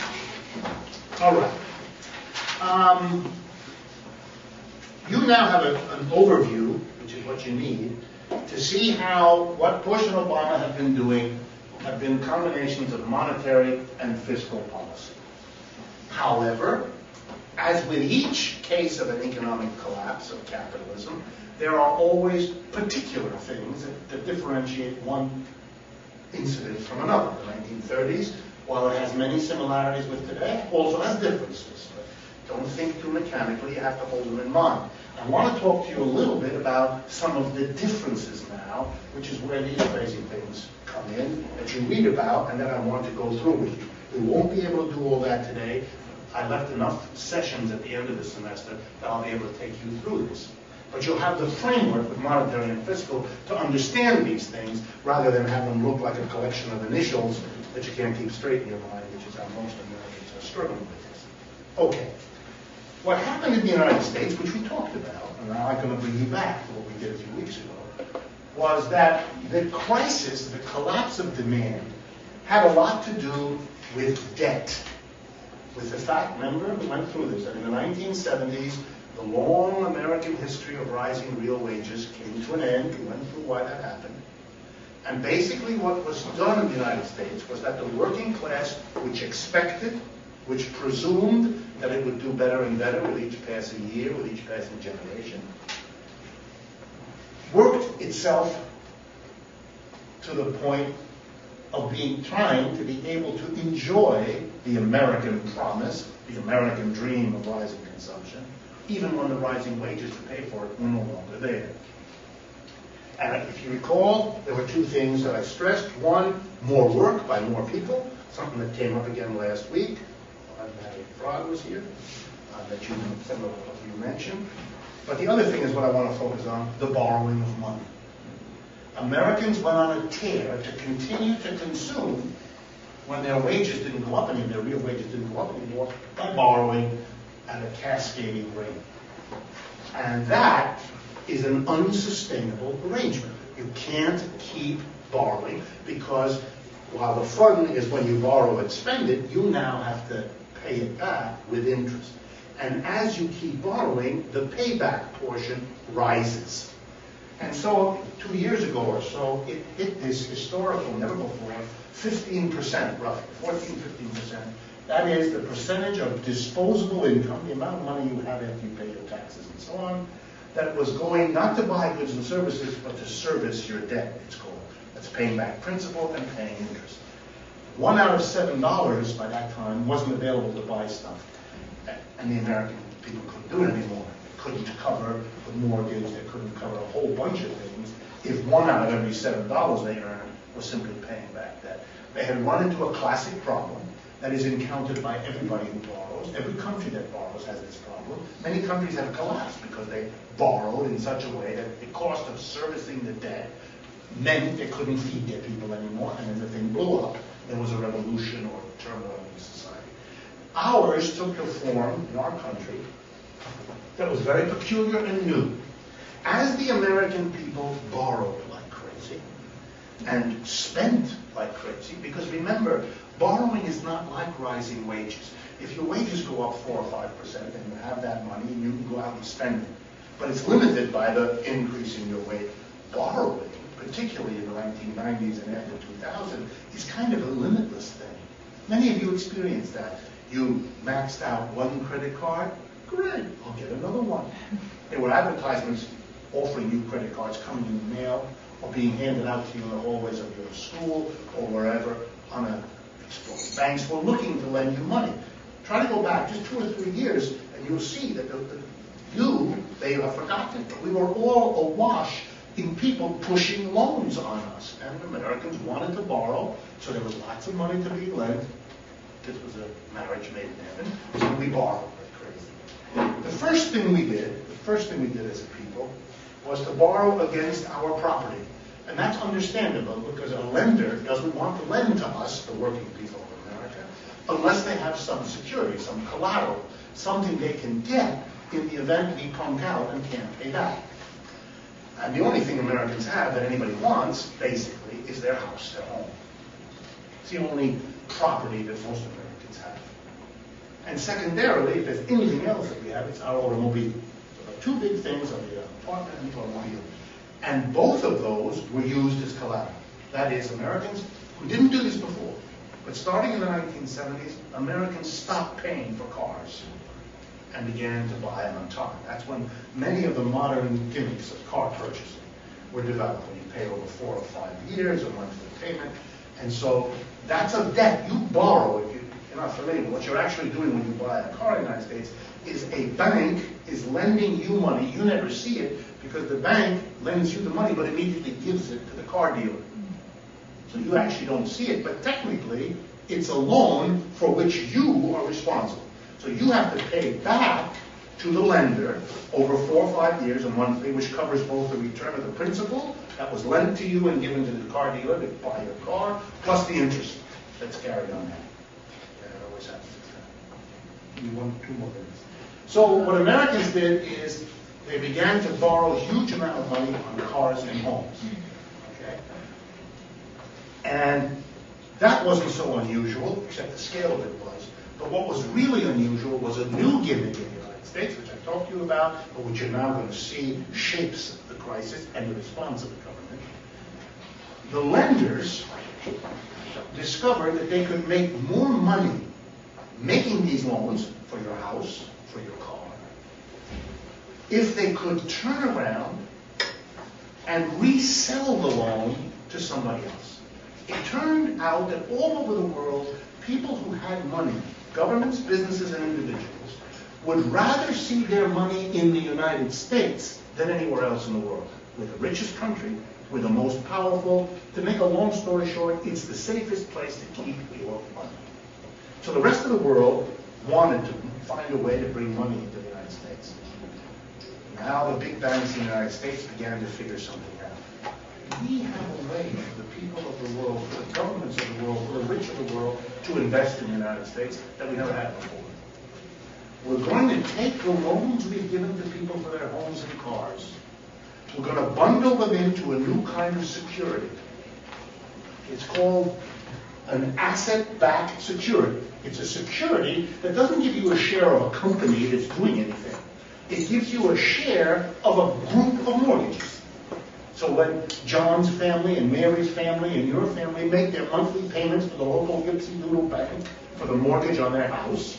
[SPEAKER 1] All right. You now have an overview, which is what you need, to see how what Bush and Obama have been doing have been combinations of monetary and fiscal policy. However, as with each case of an economic collapse of capitalism, there are always particular things that differentiate one incident from another. The 1930s, while it has many similarities with today, also has differences. Don't think too mechanically, you have to hold them in mind. I want to talk to you a little bit about some of the differences now, which is where these crazy things come in, that you read about, and that I want to go through with you. We won't be able to do all that today. I left enough sessions at the end of the semester that I'll be able to take you through this. But you'll have the framework with monetary and fiscal to understand these things, rather than have them look like a collection of initials that you can't keep straight in your mind, which is how most Americans are struggling with this. Okay. What happened in the United States, which we talked about, and now I'm going to bring you back to what we did a few weeks ago, was that the crisis, the collapse of demand, had a lot to do with debt. With the fact, remember, we went through this, that in the 1970s, the long American history of rising real wages came to an end. We went through why that happened. And basically what was done in the United States was that the working class, which expected, which presumed that it would do better and better with each passing year, with each passing generation, worked itself to the point of trying to be able to enjoy the American promise, the American dream of rising consumption, even when the rising wages to pay for it were no longer there. And if you recall, there were two things that I stressed. One, more work by more people, something that came up again last week. Mary Frog was here, that some of you mentioned. But the other thing is what I want to focus on, the borrowing of money. Americans went on a tear to continue to consume when their wages didn't go up anymore, their real wages didn't go up anymore, by borrowing at a cascading rate. And that is an unsustainable arrangement. You can't keep borrowing because while the fun is when you borrow and spend it, you now have to pay it back with interest. And as you keep borrowing, the payback portion rises. And so 2 years ago or so, it hit this historical, never before, 15% roughly, 14-15%. That is the percentage of disposable income, the amount of money you have after you pay your taxes and so on, that was going not to buy goods and services, but to service your debt, it's called. That's paying back principal and paying interest. $1 out of $7 by that time wasn't available to buy stuff. And the American people couldn't do it anymore. They couldn't cover the mortgage, they couldn't cover a whole bunch of things if $1 out of every $7 they earned was simply paying back debt. They had run into a classic problem that is encountered by everybody who borrows. Every country that borrows has this problem. Many countries have collapsed because they borrowed in such a way that the cost of servicing the debt meant they couldn't feed their people anymore, and then the thing blew up. There was a revolution or turmoil in society. Ours took the form, in our country, that was very peculiar and new. As the American people borrowed like crazy and spent like crazy, because remember, borrowing is not like rising wages. If your wages go up 4 or 5% and you have that money, you can go out and spend it. But it's limited by the increase in your wage. Borrowing, particularly in the 1990s and after 2000, is kind of a limitless thing. Many of you experienced that. You maxed out one credit card, great, I'll get another one. There were advertisements offering you credit cards coming in the mail or being handed out to you in the hallways of your school or wherever on a banks were looking to lend you money. Try to go back just 2 or 3 years and you'll see that they have forgotten it, but we were all awash in people pushing loans on us. And Americans wanted to borrow, so there was lots of money to be lent. This was a marriage made in heaven, so we borrowed like crazy. The first thing we did as a people, was to borrow against our property. And that's understandable because a lender doesn't want to lend to us, the working people of America, unless they have some security, some collateral, something they can get in the event we punk out and can't pay back. And the only thing Americans have that anybody wants, basically, is their house, their home. It's the only property that most Americans have. And secondarily, if there's anything else that we have, it's our automobile. So the two big things are the apartment and the automobile. And both of those were used as collateral. That is, Americans who didn't do this before, but starting in the 1970s, Americans stopped paying for cars and began to buy them on time. That's when many of the modern gimmicks of car purchasing were developed. When you pay over 4 or 5 years, a monthly payment. And so that's a debt you borrow. If you're not familiar with what you're actually doing when you buy a car in the United States, is a bank is lending you money. You never see it because the bank lends you the money but immediately gives it to the car dealer. So you actually don't see it, but technically it's a loan for which you are responsible. So you have to pay back to the lender over 4 or 5 years, a monthly, which covers both the return of the principal that was lent to you and given to the car dealer to buy your car, plus the interest that's carried on that. And it always happens. Give me 2 more minutes. So what Americans did is they began to borrow a huge amount of money on cars and homes. Okay? And that wasn't so unusual, except the scale of it was. But what was really unusual was a new gimmick in the United States, which I talked to you about, but which you're now going to see shapes the crisis and the response of the government. The lenders discovered that they could make more money making these loans for your house, for your car, if they could turn around and resell the loan to somebody else. It turned out that all over the world, people who had money, governments, businesses, and individuals, would rather see their money in the United States than anywhere else in the world. We're the richest country, we're the most powerful. To make a long story short, it's the safest place to keep your money. So the rest of the world wanted to find a way to bring money into the United States. Now the big banks in the United States began to figure something out. We have a way for the people of the world, for the governments of the world, for the rich of the world to invest in the United States that we never had before. We're going to take the loans we've given to people for their homes and cars. We're going to bundle them into a new kind of security. It's called an asset-backed security. It's a security that doesn't give you a share of a company that's doing anything. It gives you a share of a group of mortgages. So when John's family and Mary's family and your family make their monthly payments for the local Gypsy Doodle bank for the mortgage on their house,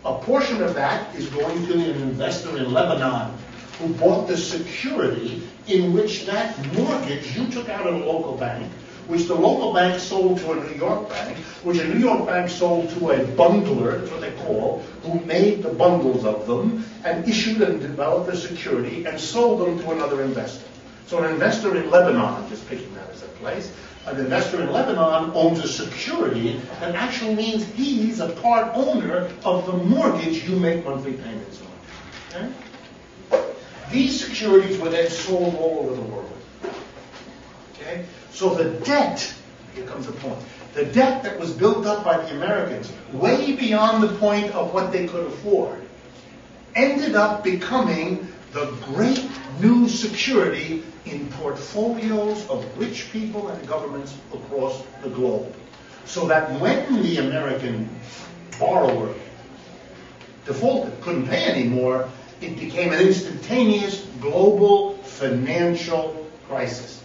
[SPEAKER 1] a portion of that is going to an investor in Lebanon who bought the security in which that mortgage you took out of the local bank, which the local bank sold to a New York bank, which a New York bank sold to a bundler, that's what they call, who made the bundles of them and issued and developed the security and sold them to another investor. So an investor in Lebanon, I'm just picking that as a place, an investor in Lebanon owns a security that actually means he's a part owner of the mortgage you make monthly payments on. Okay? These securities were then sold all over the world. Okay? So the debt, here comes the point, the debt that was built up by the Americans, way beyond the point of what they could afford, ended up becoming the great new security in portfolios of rich people and governments across the globe. So that when the American borrower defaulted, couldn't pay anymore, it became an instantaneous global financial crisis.